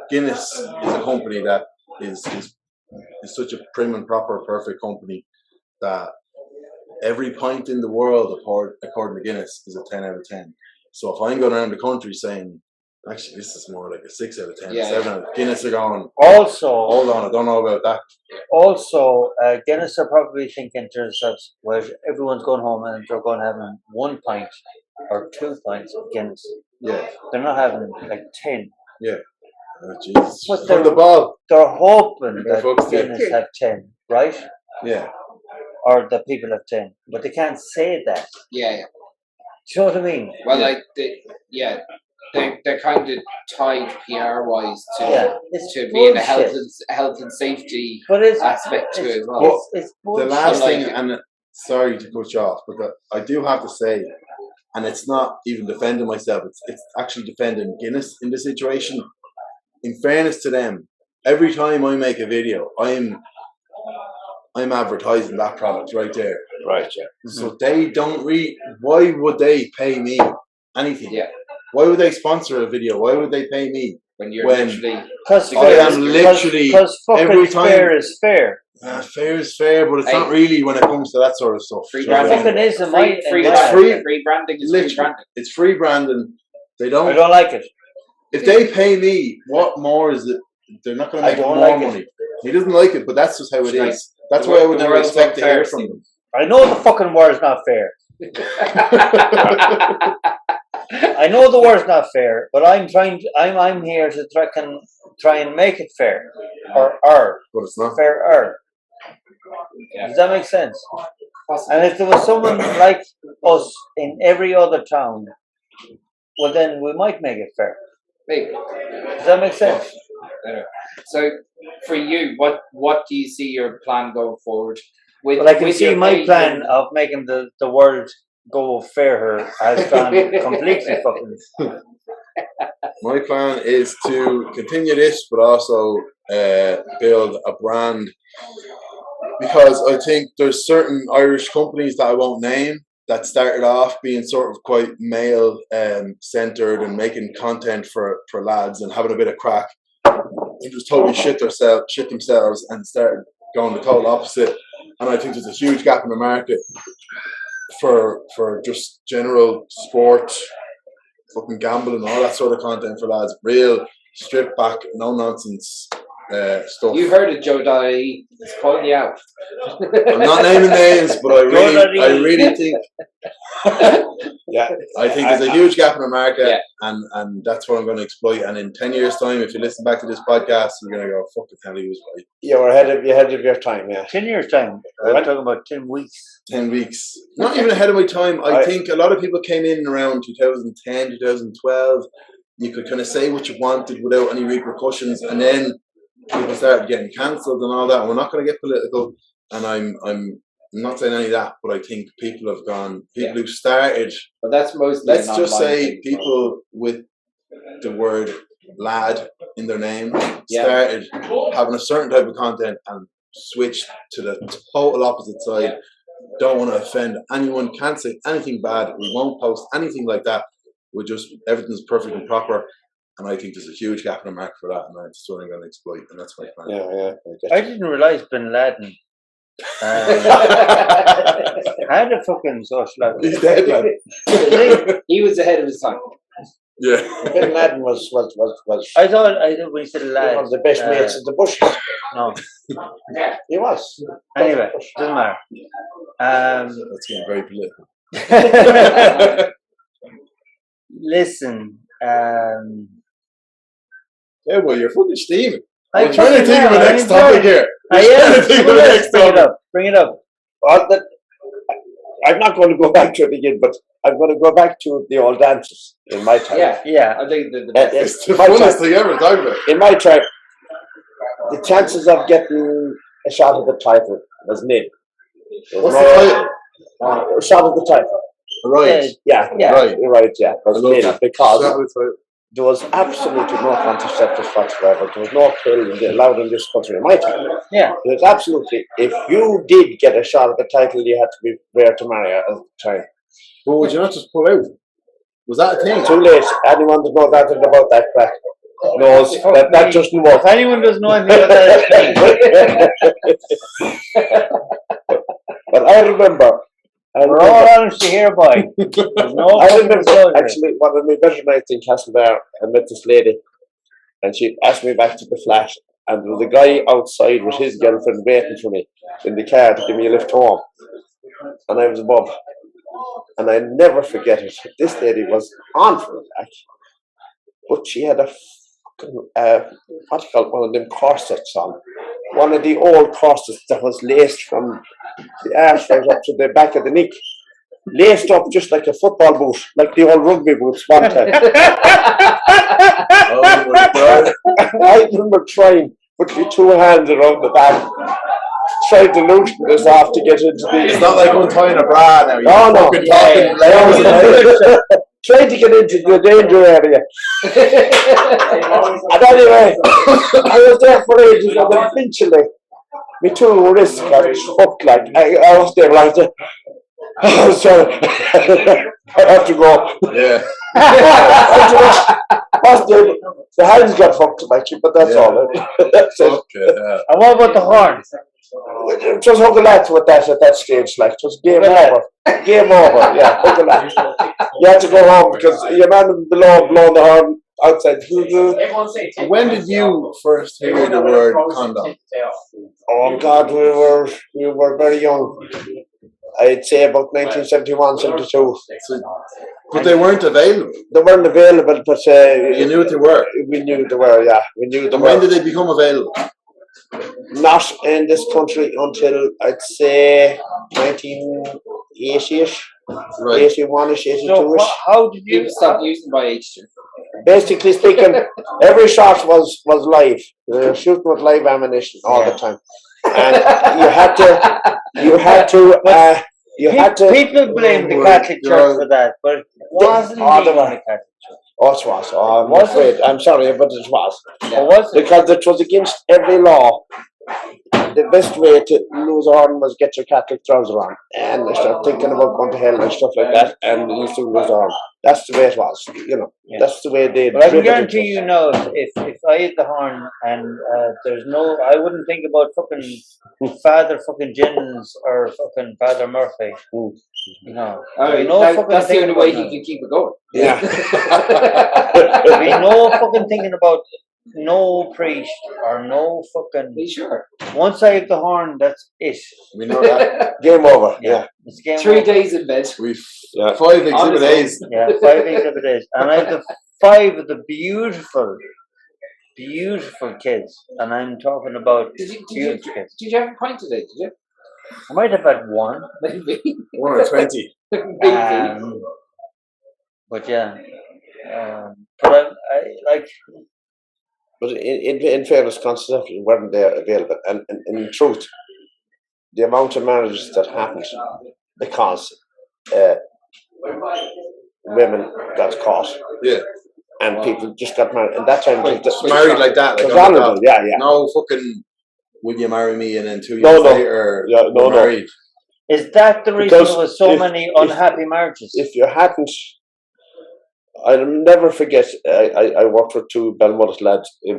Guinness is a company that is such a prim and proper, perfect company that every pint in the world, according to Guinness, is a 10 out of 10. So if I'm going around the country saying, actually, this is more like a 6 out of 10, 7 out of 10, Guinness are going, also, hold on, I don't know about that. Also, Guinness are probably thinking to themselves, well, everyone's going home and they're going to have 1 pint or 2 pints of Guinness. Yeah. They're not having like 10. Yeah. Oh, Jesus. But From the ball. They're hoping that folks, Guinness have 10, right? Yeah. Or that people have 10. But they can't say that. Yeah. Do you know what I mean? Well, like, they're kind of tied PR-wise to being a health and safety aspect to it as well. It's the last thing, and sorry to cut you off, but I do have to say, and it's not even defending myself, it's actually defending Guinness in this situation. In fairness to them, every time I make a video, I'm advertising that product right there. Right, yeah. So they don't why would they pay me anything? Yeah. Why would they sponsor a video? Why would they pay me? When literally... Because every time... fair is fair. Fair is fair, but it's not really when it comes to that sort of stuff. Free branding. Free branding is free branding. It's free branding. I don't like it. If they pay me, what more is it? They're not going to make more money. He doesn't like it, but that's just how it is. That's why I would never expect to hear from them. I know the fucking word's not fair. I know the word's not fair, but I'm here to try and make it fair. But it's not fairer. Yeah. Does that make sense? And if there was someone like us in every other town, well then we might make it fair. Maybe. Does that make sense? So for you, what do you see your plan going forward? Well, I can see my plan of making the world go fairer has gone completely fucking. My plan is to continue this, but also build a brand, because I think there's certain Irish companies that I won't name that started off being sort of quite male centered and making content for lads and having a bit of crack. They just totally shit themselves and started going the total opposite. And I think there's a huge gap in the market for just general sport, fucking gambling, all that sort of content for lads. Real stripped back, no nonsense stuff. You heard it, Joe Donnelly. He's calling you out. I'm not naming names, but I really think I think there's a huge gap in the market, and that's what I'm going to exploit. And in 10 years' time, if you listen back to this podcast, you're going to go, "Fuck it, hell, he was right." You're ahead of your time, yeah. 10 years' time. I'm talking about 10 weeks. 10 weeks. Not even ahead of my time. I think a lot of people came in around 2010, 2012. You could kind of say what you wanted without any repercussions, and then people started getting cancelled and all that. And we're not going to get political, and I'm not saying any of that, but I think people have gone. People who started. But that's mostly. Let's just say people with the word "lad" in their name started having a certain type of content and switched to the total opposite side. Yeah. Don't want to offend anyone. Can't say anything bad. We won't post anything like that. Everything's perfect and proper. And I think there's a huge gap in the market for that, and that's what I'm going to exploit, and that's my plan. Yeah. I didn't realize Bin Laden had a fucking social life. He's dead, man. He was ahead of his time. Yeah. Bin Laden was. I thought when you said lad, one of the best mates in the bushes. No. He was. Anyway, doesn't matter. That's getting very political. Listen. Yeah, well, you're fucking steaming. I'm trying to think of the next topic here. Bring it up. Well, I'm not going to go back to it again, but I'm going to go back to the old dances in my time. Yeah. I think it's the funnest thing ever, talk about. In my time, the chances of getting a shot at the title was nil. What's the title? A shot at the title. Right. Yeah, Right. you're right, yeah. It was I love nil that. because Shot at the title. there was absolutely no contraceptives whatsoever. There was no pill allowed in this country in my time. Yeah. There was absolutely, if you did get a shot at the title, you had to be there to marry her at the time. But would you not just pull out? Was that a thing? Too late. Anyone that knows anything about that crack knows that doesn't work. If anyone doesn't know anything about that, But I remember. we're all honesty here, boy. There's no I fucking remember disclosure. actually one of my better nights in Castlebar. I met this lady, and she asked me back to the flat, and there was a guy outside with his girlfriend waiting for me in the car to give me a lift home, and I was above, and I never forget it. This lady was on for it, like, but she had a what do you call it, one of them corsets on, one of the old corsets that was laced from the arse right up to the back of the neck. Laced up just like a football boot, like the old rugby boots one time. Oh my God. I remember trying, put my 2 hands around the back, tried to loosen this off to get into the... It's not like untying a bra now. You're Oh, no. fucking talking loud. Tried to get into the danger area. And anyway, I was there for ages, and eventually, my 2 wrists got hooked, like, I was there like that. Oh, sorry. I have to go. Yeah. The hands got fucked, actually, but that's all. That's it. Okay, yeah. And what about the horn? Just hook a lad with that at that stage, like, it was game over. Game over, yeah, hook a lad. You had to go home because your man below blowing the horn outside. When did you first hear the word condom? Oh God, we were very young. I'd say about 1971, 72. But they weren't available. They weren't available, but You knew what they were. we knew they were, yeah. We knew they And when were. did they become available? Not in this country until, I'd say, 1980-ish, Right. 81-ish, 82-ish. How did People you stopped using by H2. Basically speaking, every shot was live. They were shooting with live ammunition all the time. And you had to People blame the Oh my Catholic God. Church for that, but it wasn't Oh, legal they were. in the Catholic Church. Oh, it was. Oh, I'm Was afraid. I'm sorry, but it was. Or was it? Because it was against every law. The best way to lose a horn was get your Catholic trousers on. And they start thinking about going to hell and stuff like that, and you still lose a horn. That's the way it was, you know. Yeah. That's the way they But I can driven it guarantee to you us. now, if I had the horn and there's no, I wouldn't think about fucking Father fucking Jennings or fucking Father Murphy. Mm. You know, Alright, no fucking that's the thinking only way about he can keep it going. Yeah. There'd be no fucking thinking about no priest or no fucking. Be sure. Once I have the horn, that's it. We know that. Game over, yeah. It's game 3 over. days in bed. We've Yeah. 5 exhibit Honestly. A's. Yeah, 5 exhibit days. And I have the 5 of the beautiful, beautiful kids. And I'm talking about beautiful kids. Did you have a pint today? Did you? I might have had one. Maybe. 1 or 20. Maybe. But yeah. But I like. But in fairness, contraception weren't there available. And in truth, the amount of marriages that happened because women got caught Yeah. and people just got married. And that time, it was Just married like that. it Like, was oh my honourable, God. yeah, yeah. No fucking, will you marry me? And then 2 years No, no. later, Yeah, no, we're no. married. Is that the reason Because there was so if- many unhappy marriages? If you hadn't, I'll never forget, I worked with 2 Belmullet lads in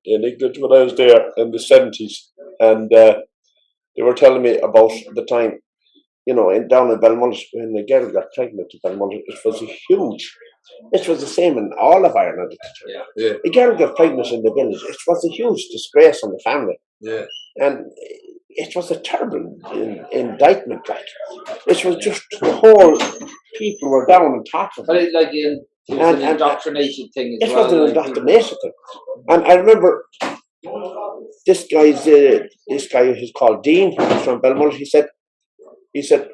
England when I was there in the 70s. And they were telling me about the time, you know, down in Belmullet, when the girl got pregnant in Belmullet, it was huge. It was the same in all of Ireland at the time. Yeah. A girl got pregnant in the village. It was a huge disgrace on the family. Yeah. And it was a terrible indictment, like. It was just the whole people were down on top of But it. it, like, it was an indoctrination thing as It well. was an like, indoctrination thing. And I remember this guy, who's called Dean, he's from Belmullet, he said,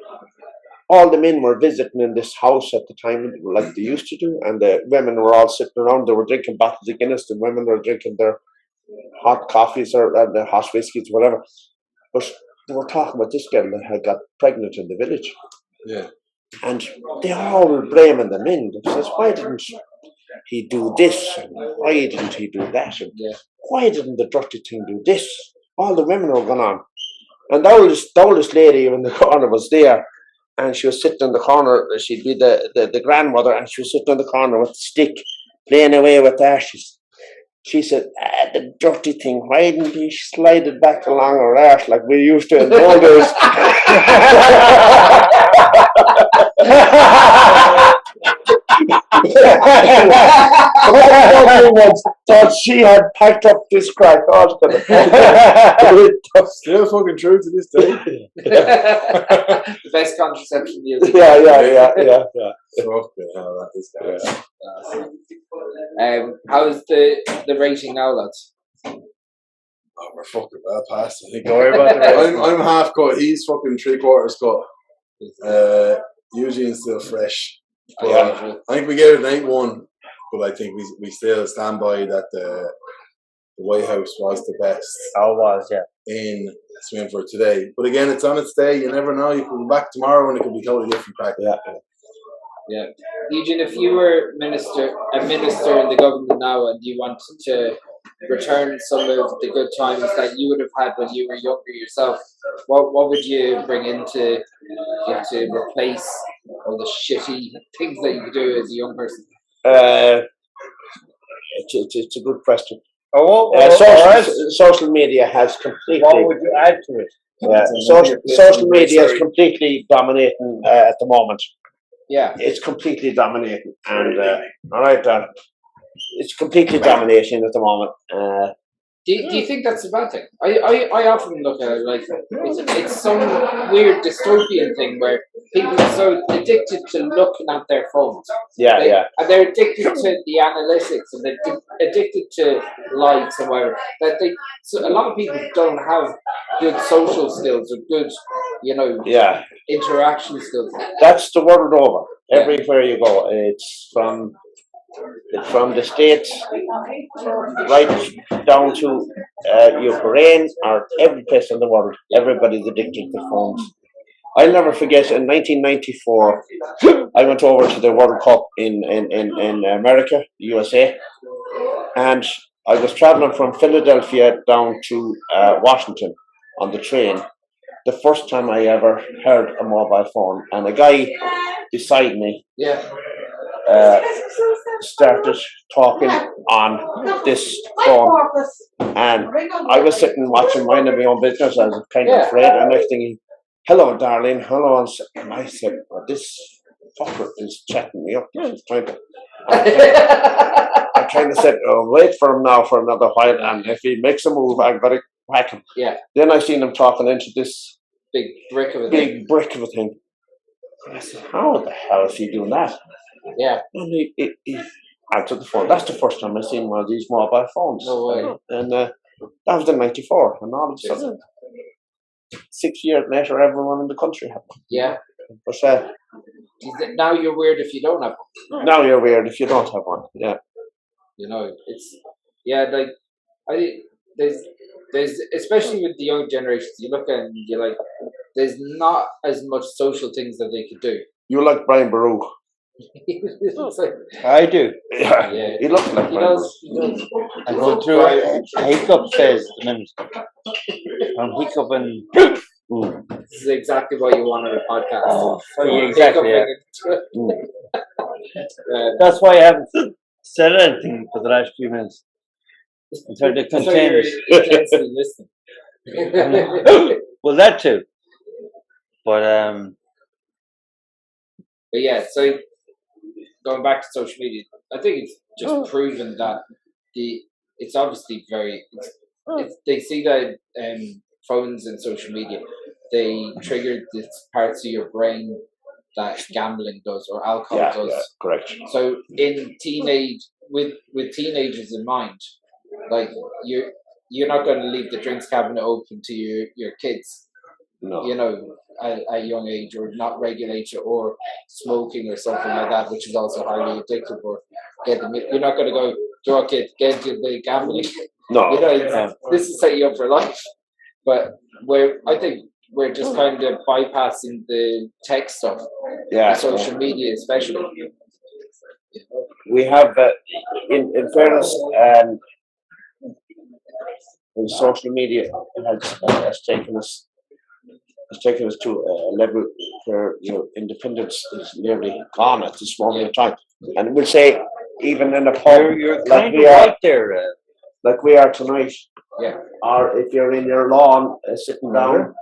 all the men were visiting in this house at the time, like they used to do, and the women were all sitting around. They were drinking bottles of Guinness. The women were drinking their hot coffees or the hot whiskies, whatever. But they were talking about this girl that had got pregnant in the village. Yeah. And they all were blaming the men. They says, why didn't he do this? And why didn't he do that? And why didn't the dirty thing do this? All the women were going on. And the oldest lady in the corner was there. And she was sitting in the corner. She'd be the grandmother. And she was sitting in the corner with the stick, playing away with the ashes. She said, the dirty thing, why didn't he slide it back along her arse like we used to in the old days? Thought she had packed up this crack altogether. Still fucking true to this day. The best contraception you can Yeah. Fucking hell, that is guy. How's the rating now, lads? Oh, we're fucking well past. I think. Don't worry about the rest. I'm half cut. He's fucking 3/4 cut. Eugene's still fresh. I think we gave it an 8-1, but I think we still stand by that the White House was the best. Oh, it was, yeah. In Swinford today. But again, it's on its day. You never know. You could be back tomorrow and it could be totally different crack. Yeah. Eugene, if you were a minister in the government now and you wanted to return some of the good times that you would have had when you were younger yourself, what would you bring in to replace all the shitty things that you could do as a young person? It's a good question. Social media has completely. What would you add to it? Social media is completely dominating at the moment. Yeah, it's completely dominating, and it's completely dominating at the moment. Do you think that's a bad thing? I often look at it like it's some weird dystopian thing where people are so addicted to looking at their phones. And they're addicted to the analytics and they're addicted to likes and whatever. So a lot of people don't have good social skills or good, interaction skills. That's the world over. Everywhere you go, it's from the States right down to Ukraine or every place in the world. Everybody's addicted to phones. I'll never forget in 1994, I went over to the World Cup in America, USA, and I was traveling from Philadelphia down to Washington on the train. The first time I ever heard a mobile phone, and a guy beside me started talking on this phone, and I was sitting watching, minding my own business. I was kind of afraid, and next thing he, hello darling, hello, and I said, this fucker is chatting me up. He's trying to. I kind of said, wait for him now for another while, and if he makes a move, I've got to whack him. Then I seen him talking into this big brick of a thing. And I said, how the hell is he doing that? Yeah. And he answered the phone. That's the first time I seen one of these mobile phones. No way. And that was in '94, and all of a sudden, 6 years later, everyone in the country had one. Yeah. But now you're weird if you don't have one. Now you're weird if you don't have one. Yeah. There's especially with the young generations, you look at and you're like, there's not as much social things that they could do. You like Brian Baruch? I do. Yeah. He looks like Brian Baruch. I go through a hiccup phase at the minute. I'm hiccuping. This is exactly what you want on a podcast. Exactly. That's why I haven't said anything for the last few minutes. I'm trying to contain it. Well, that too. But yeah, so going back to social media, I think it's just proven that it's obviously they see that phones and social media, they trigger the parts of your brain that gambling does or alcohol does. Yeah, correct. So with teenagers in mind, like you're not going to leave the drinks cabinet open to your kids. No. At a young age, or not regulate it, or smoking or something like that, which is also highly addictive. Or you're not going to go, kid, get into the gambling. No. You know, this is setting you up for life. But I think we're just kind of bypassing the tech stuff, Yeah. social media especially. We have, in fairness, social media has taken us to a level where independence is nearly gone at this moment in time. And we'll say even in a pub, You're like kind we of are, right there. like we are tonight, Yeah. or if you're in your lawn sitting down,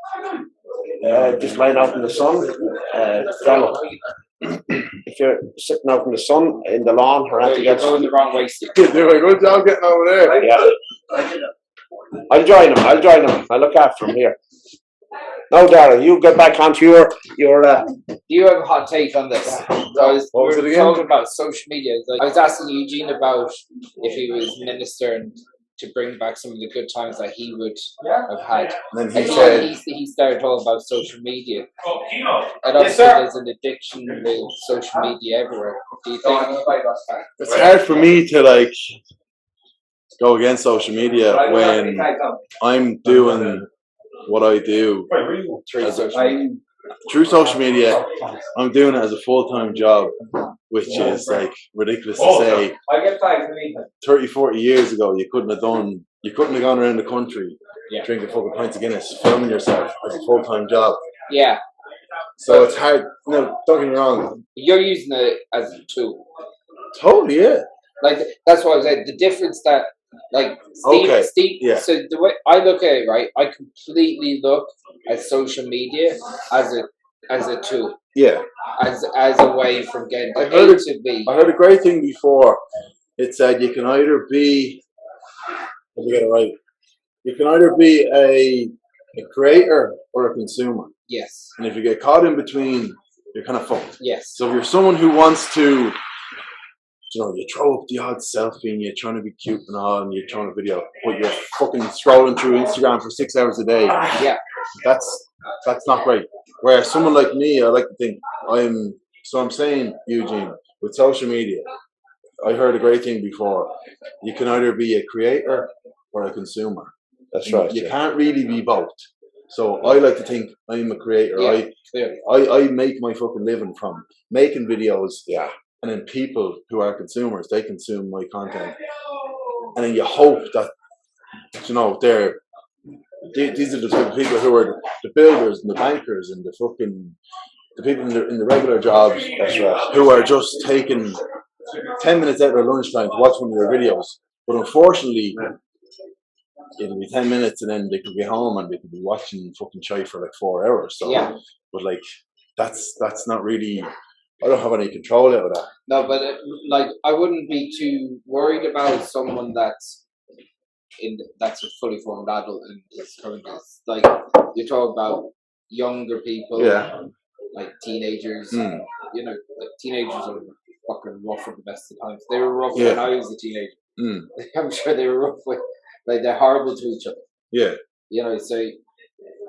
just lying out in the sun, if you're sitting out in the sun in the lawn or anything You're else, going the wrong way, Steve. You're doing a good job getting over there. yeah. I'll join him. I'll look after him here. Now, Darren, you get back onto your. Do you have a hot take on this? What was it we were again? talking about social media. Like, I was asking Eugene about if he was minister and to bring back some of the good times that he would have had. And then And he said, he started talking about social media. And obviously there's an addiction with social media everywhere. Do you think? it's hard for me to like go against social media when I'm doing what I do Through social media. through social media. I'm doing it as a full-time job, which is like ridiculous to say. 30, 40 years ago, you couldn't have gone around the country drinking fucking pints of Guinness, filming yourself as a full-time job. Yeah. So it's hard. No, don't get me wrong. You're using it as a tool. Totally, yeah. Like, that's what I was saying. The difference that, like, Steve, yeah. So the way I look at it, right, I completely look at social media as a tool. Yeah. As a way from getting I A heard to B. I heard a great thing before. It said you can either be, let me get it right. You can either be a creator or a consumer. Yes. And if you get caught in between, you're kind of fucked. Yes. So if you're someone who wants to, you throw up the odd selfie and you're trying to be cute and all, and you're throwing a video, but you're fucking scrolling through Instagram for 6 hours a day. Yeah. That's not great. Whereas someone like me, I like to think I'm saying, Eugene, with social media, I heard a great thing before. You can either be a creator or a consumer. That's right. You can't really be both. So I like to think I'm a creator. Yeah, clearly. I make my fucking living from making videos. Yeah. And then people who are consumers, they consume my content. And then you hope that, these are the type of people who are the builders and the bankers and the people in the regular jobs. That's right. Who are just taking 10 minutes out of their lunchtime to watch one of your videos. But unfortunately, it'll be 10 minutes and then they could be home and they could be watching fucking chai for like 4 hours. So, yeah. But like, that's not really, I don't have any control over that. No, but I wouldn't be too worried about someone that's a fully formed adult in this current days. Like, you talk about younger people, like teenagers. Mm. Like teenagers are fucking rough at the best of times. They were rough when I was a teenager. Mm. I'm sure they were rough with, like, they're horrible to each other. Yeah. So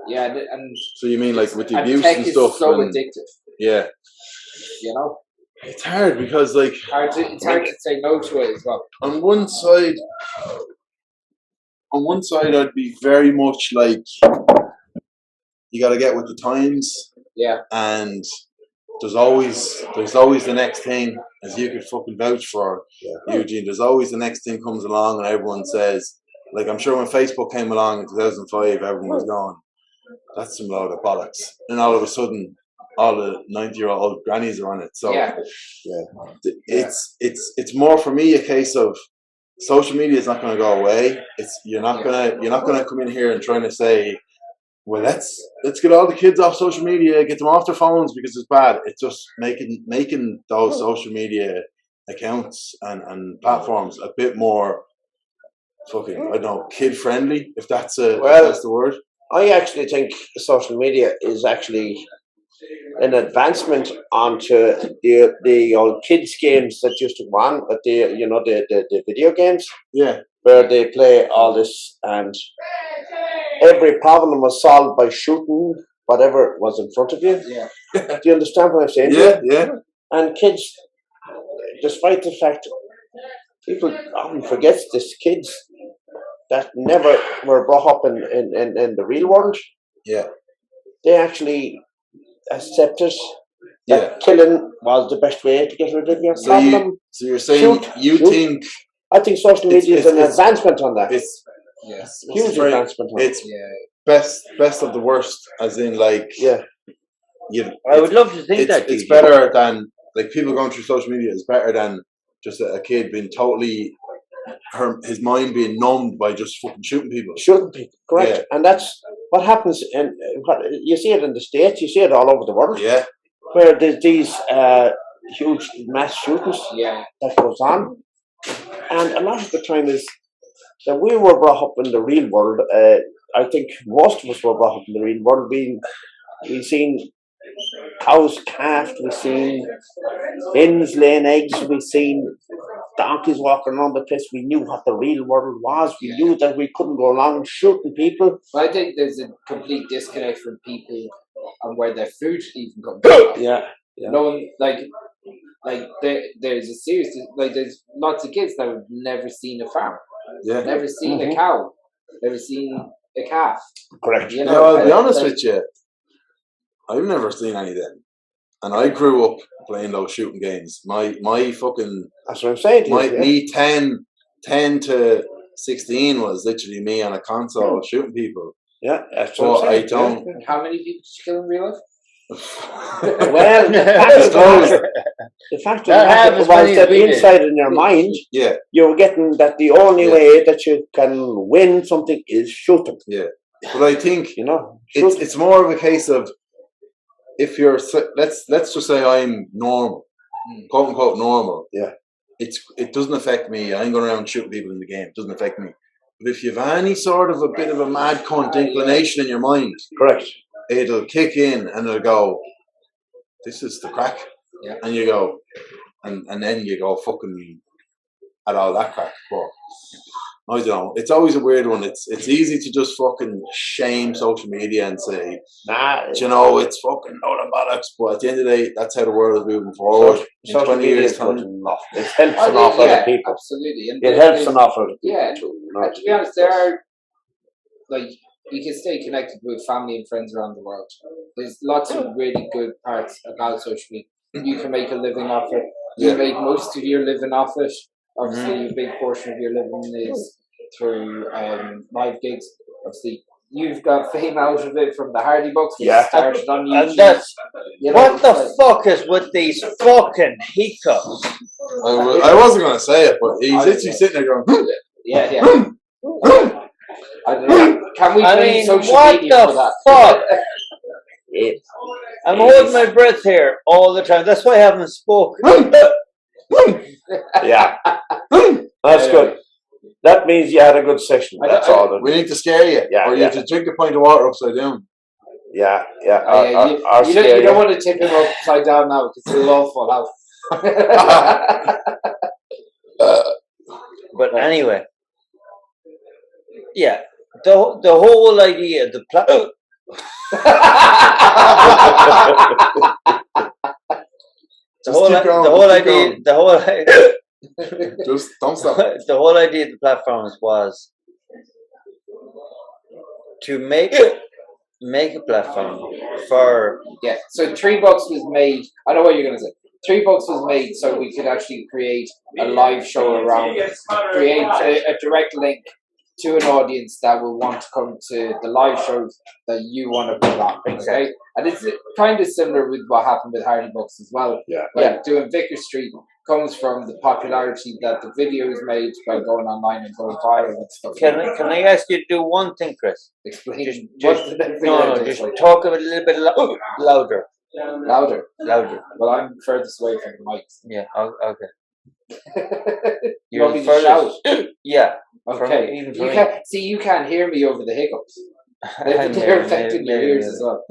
yeah, and so you mean like with the abuse tech and is stuff? so addictive. Yeah. It's hard because like it's hard to say no to it as well. On one side, I'd be very much like, you got to get with the times. Yeah. And there's always the next thing, as you could fucking vouch for, Eugene. There's always the next thing comes along, and everyone says, like, I'm sure when Facebook came along in 2005, everyone was going, that's some load of bollocks. And all of a sudden, all the 90-year-old grannies are on it. So it's more for me a case of social media is not going to go away. You're not gonna come in here and trying to say, well, let's get all the kids off social media, get them off their phones because it's bad. It's just making those social media accounts and platforms a bit more fucking, I don't know, kid friendly, if that's the word. I actually think social media is actually an advancement onto the old kids games that used to go on, but the video games, where they play all this, and every problem was solved by shooting whatever was in front of you. Yeah. Do you understand what I'm saying? Yeah. And kids, despite the fact people often forget this, kids that never were brought up in the real world, Yeah. they actually accepted that killing was the best way to get rid of your problem. So you're saying you think I think social media is an advancement on that. It's huge advancement on it's best of the worst, as in like I would love to think that it's better than like people going through social media is better than just a kid being totally his mind being numbed by just fucking shooting people. Correct. And that's what happens you see it in the States, you see it all over the world. Yeah. Where there's these huge mass shootings that goes on. And a lot of the time is that we were brought up in the real world. I think most of us were brought up in the real world. We've seen cows calved, we've seen hens laying eggs, we've seen donkeys walking around the place. We knew what the real world was. We knew that we couldn't go around shooting people. I think there's a complete disconnect from people and where their food even comes from. No one there's a serious there's lots of kids that have never seen a farm, never seen a cow, never seen a calf. Correct. You know, I'll be honest with you, I've never seen any of them, and I grew up playing those shooting games. My fucking that's what I'm saying. Me 10 to 16 was literally me on a console shooting people. Yeah, that's what I'm saying. I don't. How many people did you kill in real life? Well, the fact of the matter was that inside in your mind, you're getting that the only way that you can win something is shooting. Yeah, but I think it's more of a case of if you're let's just say I'm normal, quote unquote normal. Yeah, it doesn't affect me. I ain't going around shooting people in the game. It doesn't affect me. But if you've any sort of a bit of a mad cunt inclination in your mind, correct, it'll kick in and it'll go, this is the crack. Yeah. And you go, and then you go fucking at all that crack. But I don't know. It's always a weird one. It's easy to just fucking shame social media and say, it's fucking load of bollocks. But at the end of the day, that's how the world is moving forward. In 20 years time, it helps an awful lot of people. Absolutely. And it helps an awful lot of people. Yeah. And to be honest, there are you can stay connected with family and friends around the world. There's lots of really good parts about social media. You can make a living off it. You make most of your living off it. Obviously, a big portion of your living is through live gigs. Obviously, you've got fame out of it from the Hardy Bucks, which started on YouTube. And that's, what the fuck is with these fucking hiccups? I wasn't going to say it, but he's literally sitting there going, yeah. I don't know. Can we blame social media for that? Fuck? I'm holding my breath here all the time. That's why I haven't spoken. Yeah. That's good. That means you had a good session. That's all. We need to scare you. Or you have to drink a pint of water upside down. Yeah. You don't want to tip him upside down now because it'll all fall out. But anyway. Yeah. The whole idea, the whole idea. Just don't stop. The whole idea of the platforms was to make a platform for So $3 was made. I know what you're going to say. $3 was made so we could actually create a live show around it, create a direct link to an audience that will want to come to the live shows that you want to put on. Okay, and it's kind of similar with what happened with Hardy Bucks as well. Doing Vicar Street comes from the popularity that the videos made by going online and going viral and stuff. Can I ask you to do one thing, Chris? Explain. Just talk a little bit louder. Louder. Well, I'm furthest away from the mics. Yeah. Okay. You want me to shout? Yeah. Okay. You can't hear me over the hiccups. They're affecting your ears as well.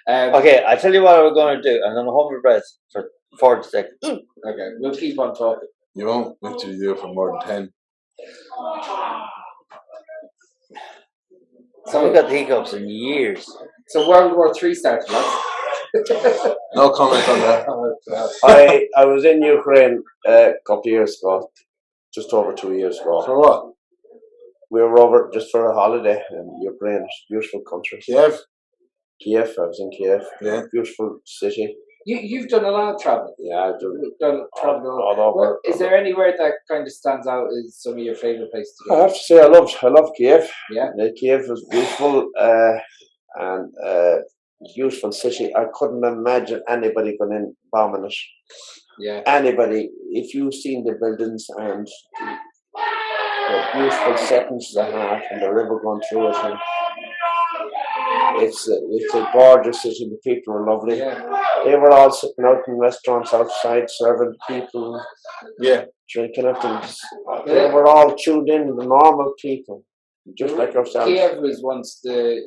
Okay, I tell you what we're going to do. I'm going to hold my breath for 40 seconds. Okay, we'll keep on talking. You won't literally do it for more than 10. So we got the hiccups in years. So World War III started, right? No comment on that. I was in Ukraine a couple of years ago, just over 2 years ago. For what? We were over just for a holiday in Ukraine. Beautiful country. Kiev? Kiev, I was in Kiev. Yeah. Beautiful city. You've done a lot of travel. Yeah, I've done travel all over. Well, is there anywhere that kind of stands out as some of your favourite places to I go? have to say I love Kiev. Yeah. Kiev was beautiful and beautiful city. I couldn't imagine anybody going in bombing it. Yeah. Anybody, if you've seen the buildings and the beautiful settings they have and the river going through it, and it's a gorgeous city. The people are lovely. Yeah. They were all sitting out in restaurants outside, serving people, drinking at things. They were all tuned in, the normal people, just like ourselves. Kiev was once the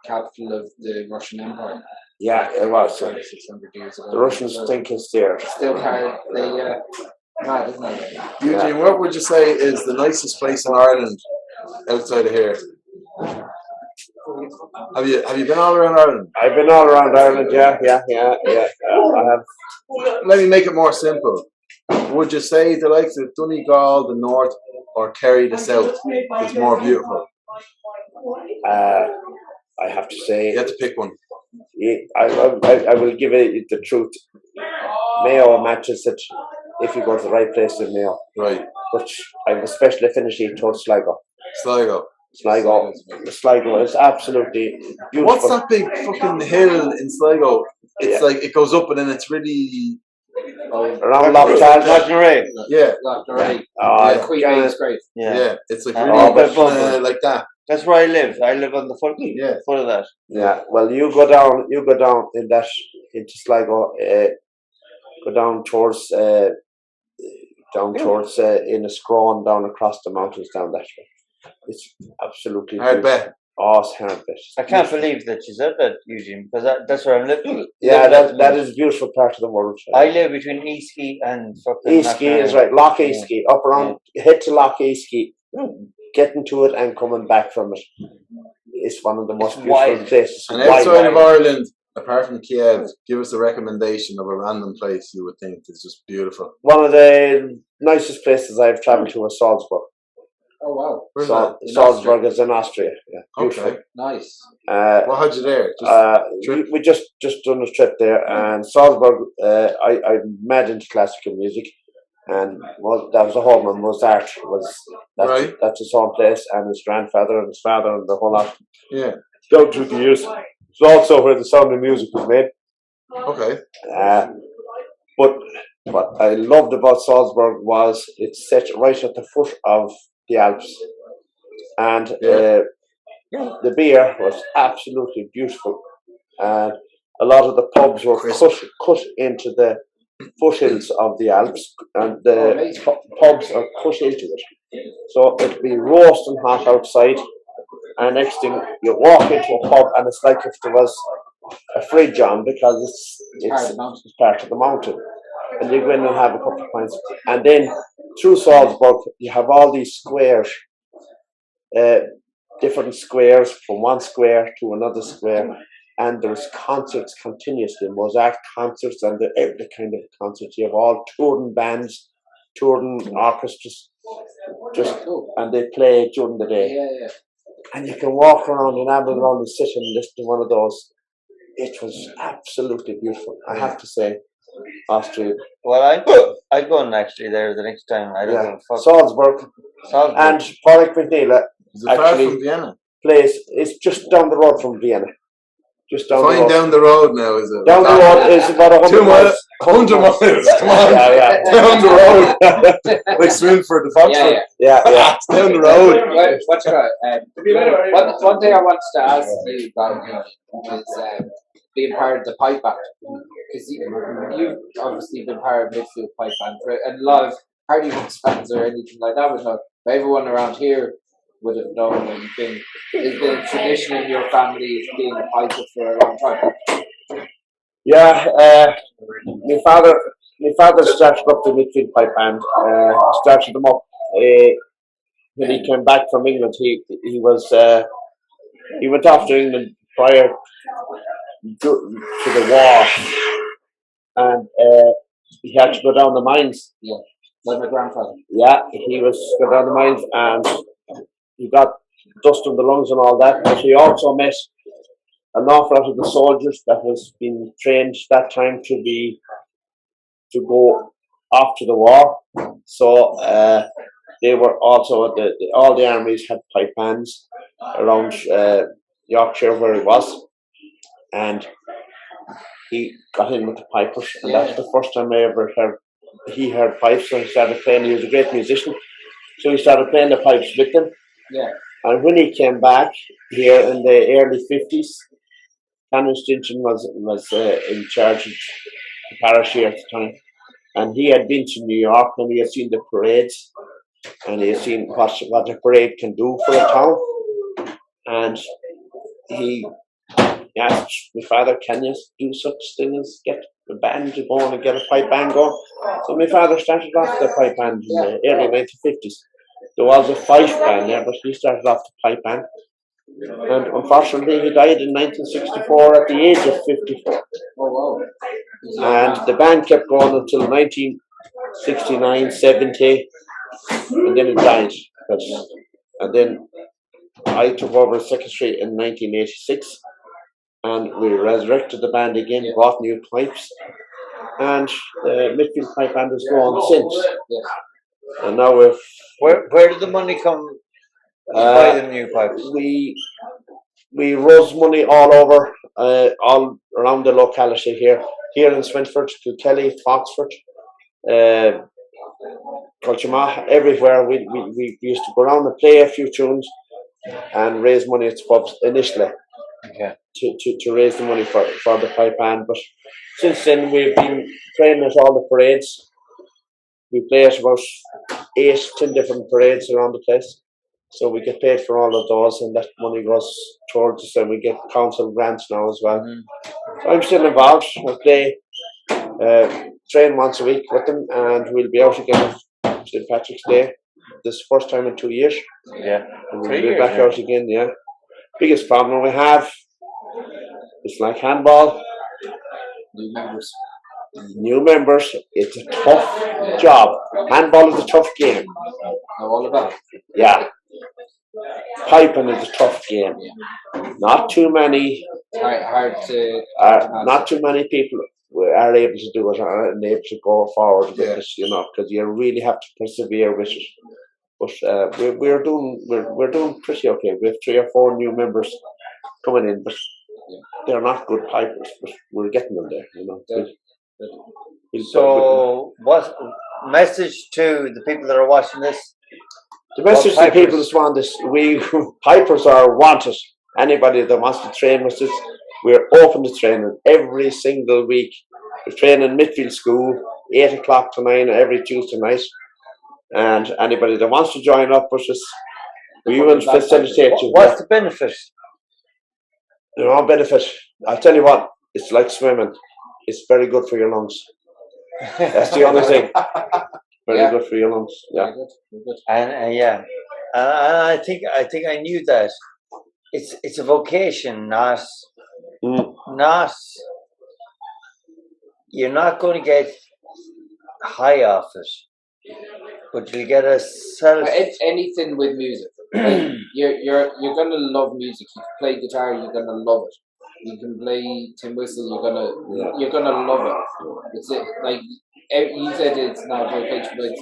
capital of the Russian Empire. Yeah, it was. 600 years ago. The Russians think it's there. Still carry mad, isn't it? Eugene, what would you say is the nicest place in Ireland outside of here? Have you been all around Ireland? I've been all around Ireland, yeah. I have. Let me make it more simple. Would you say the likes of Donegal, the north, or Kerry, the south, is more beautiful? I have to say. You have to pick one. I will give it the truth. Mayo matches it if you go to the right place in Mayo. Right. But I have a special affinity towards Sligo. Sligo. Sligo is absolutely beautiful. What's that big fucking hill in Sligo? It's like it goes up and then it's really around Lochtalmageray. Yeah. Lochtalmageray. Queen Anne's grave. Yeah. It's like really like that. That's where I live. I live on the foot of that. Yeah. Well, you go down in that into Sligo. Go down towards Inniscrone, down across the mountains down that way. It's absolutely hard bet. Oh, it's hard bet. I can't believe that you said that, Eugene, because that's where I'm living. Yeah, that is a beautiful part of the world. I live between Eastkey and fucking Eastkey is right. Loch Eastkey, up around, head to Loch Eastkey, getting to it and coming back from it. It's one of the most beautiful places. And outside of Ireland, apart from Kiev, give us a recommendation of a random place you would think is just beautiful. One of the nicest places I've travelled to was Salzburg. Oh wow! Where's that? Salzburg is in Austria. Yeah, beautiful. Okay. Nice. What had you there? We just done a trip there, and Salzburg. I'm mad into classical music, and that was a home, and Mozart that's his home place, and his grandfather and his father and the whole lot. Yeah. Down through the years. It's also where the Sound of Music was made. Okay. But what I loved about Salzburg was it's set right at the foot of the Alps, and the beer was absolutely beautiful, and a lot of the pubs were cut into the foothills of the Alps, and the pubs are cut into it, so it'd be roasting hot outside, and next thing you walk into a pub and it's like if there was a fridge on, because it's part of the mountain. And you go in and have a couple of pints. And then through Salzburg, you have all these squares, different squares from one square to another square. And there's concerts continuously, Mozart concerts and every kind of concert. You have all touring bands, touring orchestras, and they play during the day. Yeah. And you can walk around and amble around and sit and listen to one of those. It was absolutely beautiful, I have to say. Austria. Well, I'd go on actually there the next time. I don't know. Salzburg. And Porrick McNeil actually from Vienna. Place is just down the road from Vienna. Just down the road. Down the road now, is it? Down the road is about 100 miles. 100 miles. Come on. Yeah. Down the road. Like Swinford, the Foxford. Yeah. It's down the road. What's one thing I wanted to ask you about is being part of the pipe band, because you've obviously been part of Midfield Pipe Band, and a lot of Hardywood's fans or anything like that would know. But everyone around here would have known that it's been a tradition in your family of being a piper for a long time. Yeah, my father started up the Midfield Pipe Band. Started them up when he came back from England. He went off to England prior to the war, and he had to go down the mines. Yeah. Like my grandfather. Yeah, he was good on the mines and he got dust in the lungs and all that. But he also met an awful lot of the soldiers that was being trained that time to go off to the war. So they were also all the armies had pipe bands around Yorkshire where he was, and he got in with the pipers, and that's the first time I ever heard. He heard pipes and he started playing. He was a great musician, so he started playing the pipes with them. Yeah. And when he came back here in the early 50s, Canon Stinson was in charge of the parish here at the time, and he had been to New York and he had seen the parades, and he had seen what a parade can do for a town, and he asked my father, "Can you do such thing as get a band to go on and get a pipe band going?" So my father started off the pipe band in the early 1950s. There was a fife band there, but he started off the pipe band. And unfortunately, he died in 1964 at the age of 54. Oh, wow. And the band kept going until 1969, 70, and then it died. And then I took over as secretary in 1986, and we resurrected the band again, bought new pipes, and the Midfield Pipe Band has gone since. And now we've... Where did the money come to buy the new pipes? We raise money all over, all around the locality here in Swinford, Kilkelly, Foxford, Courtship, everywhere. We used to go around and play a few tunes and raise money at the pubs initially. Okay. To raise the money for the pipe band, but since then we've been playing at all the parades. We play at about 8-10 different parades around the place, so we get paid for all of those, and that money goes towards us, and we get council grants now as well. So I'm still involved. I play, train once a week with them, and we'll be out again on St. Patrick's Day. This is the first time in 2 years. Yeah. And we'll be back out again, yeah. Biggest problem we have is like handball. New members, it's a tough job. Handball is a tough game. All about. Yeah. Piping is a tough game. Not too many. Hard to. Not too many people are able to do it and able to go forward with it, because you really have to persevere with it. But we're doing pretty okay. We have 3 or 4 new members coming in, but they're not good pipers. But we're getting them there, So, what message to the people that are watching this? The message to people is want this: we pipers are wanted. Anybody that wants to train with us, we're open to training every single week. We train in Midfield School, 8 o'clock to 9 every Tuesday night. And anybody that wants to join up with us, we will facilitate you. What's the benefit? Benefit. I'll tell you what, it's like swimming. It's very good for your lungs. That's the only thing. Very good for your lungs. Yeah. Very good. And I think I knew that. It's a vocation, not you're not going to get high off it, but you get a self. Anything with music, like, you're gonna love music. You can play guitar, you're gonna love it. You can play tin whistle, you're gonna love it. It's like you said, it's not a vocation, but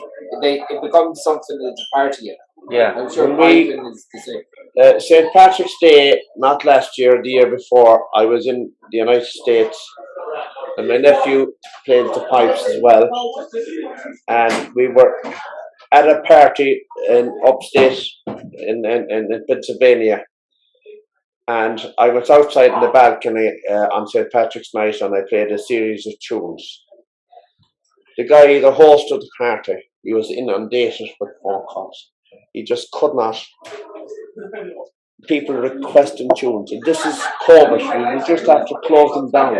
it becomes something that's a part of you. Yeah, I'm sure piping is the same. St. Patrick's Day, not last year, the year before, I was in the United States, and my nephew played the pipes as well, and we were at a party in upstate in Pennsylvania, and I was outside in the balcony on St. Patrick's night, and I played a series of tunes. The host of the party, he was inundated with phone calls. He just could not. People requesting tunes, and this is COVID. We just have to close them down.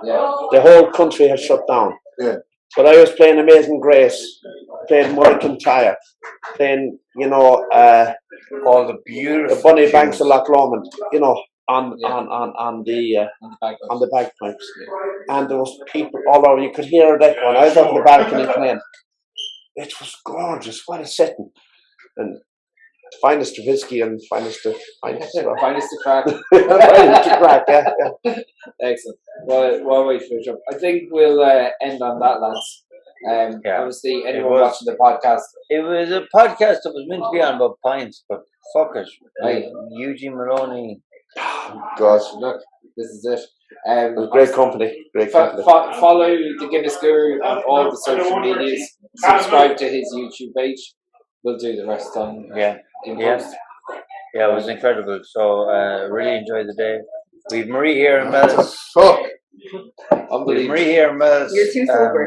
Yeah. The whole country has shut down. Yeah. But I was playing Amazing Grace, playing Murray Kintyre, playing, all the beautiful Bunny Banks of Loch Lomond, on the bagpipes. And there was people all over. You could hear that one. I was up on the balcony playing. it was gorgeous. What a setting. And finest to whiskey and finest to Finest to crack. finest to crack, yeah. Excellent. Well, wait for it. I think we'll end on that, lads. Obviously, anyone watching the podcast. It was a podcast that was meant to be on about pints, but fuck it. Like Eugene Maloney. God, Look, this is it. it was great company. Great company. Follow the Guinness Guru on all the social medias. Subscribe to his YouTube page. We'll do the rest on in post. Yeah, it was incredible. So really enjoyed the day. We've Marie here in Mellis. Fuck. We've Marie here in Mellis. You're too sober.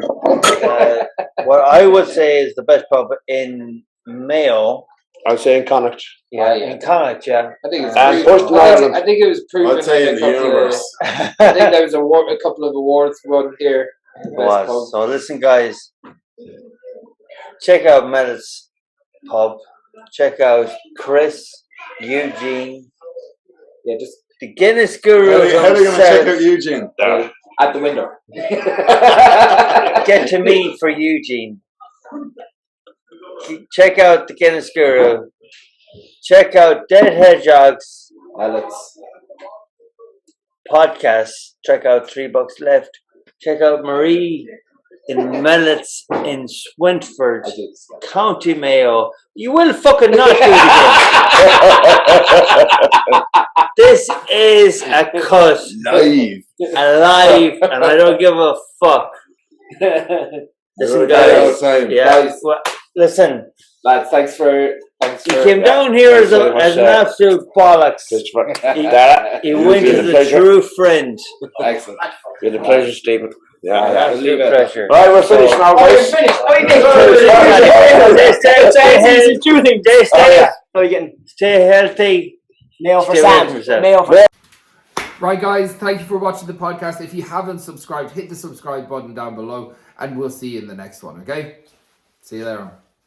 What I would say is the best pub in Mayo. I was saying Connacht. In Connacht, I think it's And proven. First Ireland. I think it was proven. I'd say in the universe. I think there was a couple of awards won here. It was. So listen, guys, check out Mellis Pub. Check out Chris, Eugene. Yeah, just the Guinness Guru. How are you going to check out Eugene? at the window. Get to me for Eugene. Check out the Guinness Guru. Check out Dead Hedgehogs podcast. Check out $3 Left. Check out Marie in Mellets in Swinford, County Mayo. You will fucking not do it again. This is a cut. Live. Alive, and I don't give a fuck. Listen, guys. Guys. Well, listen, lads, thanks for. He came down here as an absolute bollocks. He went as a true friend. Excellent. It's been a pleasure, Stephen. Yeah, absolute pleasure. Right, we're finished now, guys. Stay healthy. Mayo for Stay away from Sam. yourself. Mayo for Right, guys, thank you for watching the podcast. If you haven't subscribed, hit the subscribe button down below, and we'll see you in the next one, okay? See you there.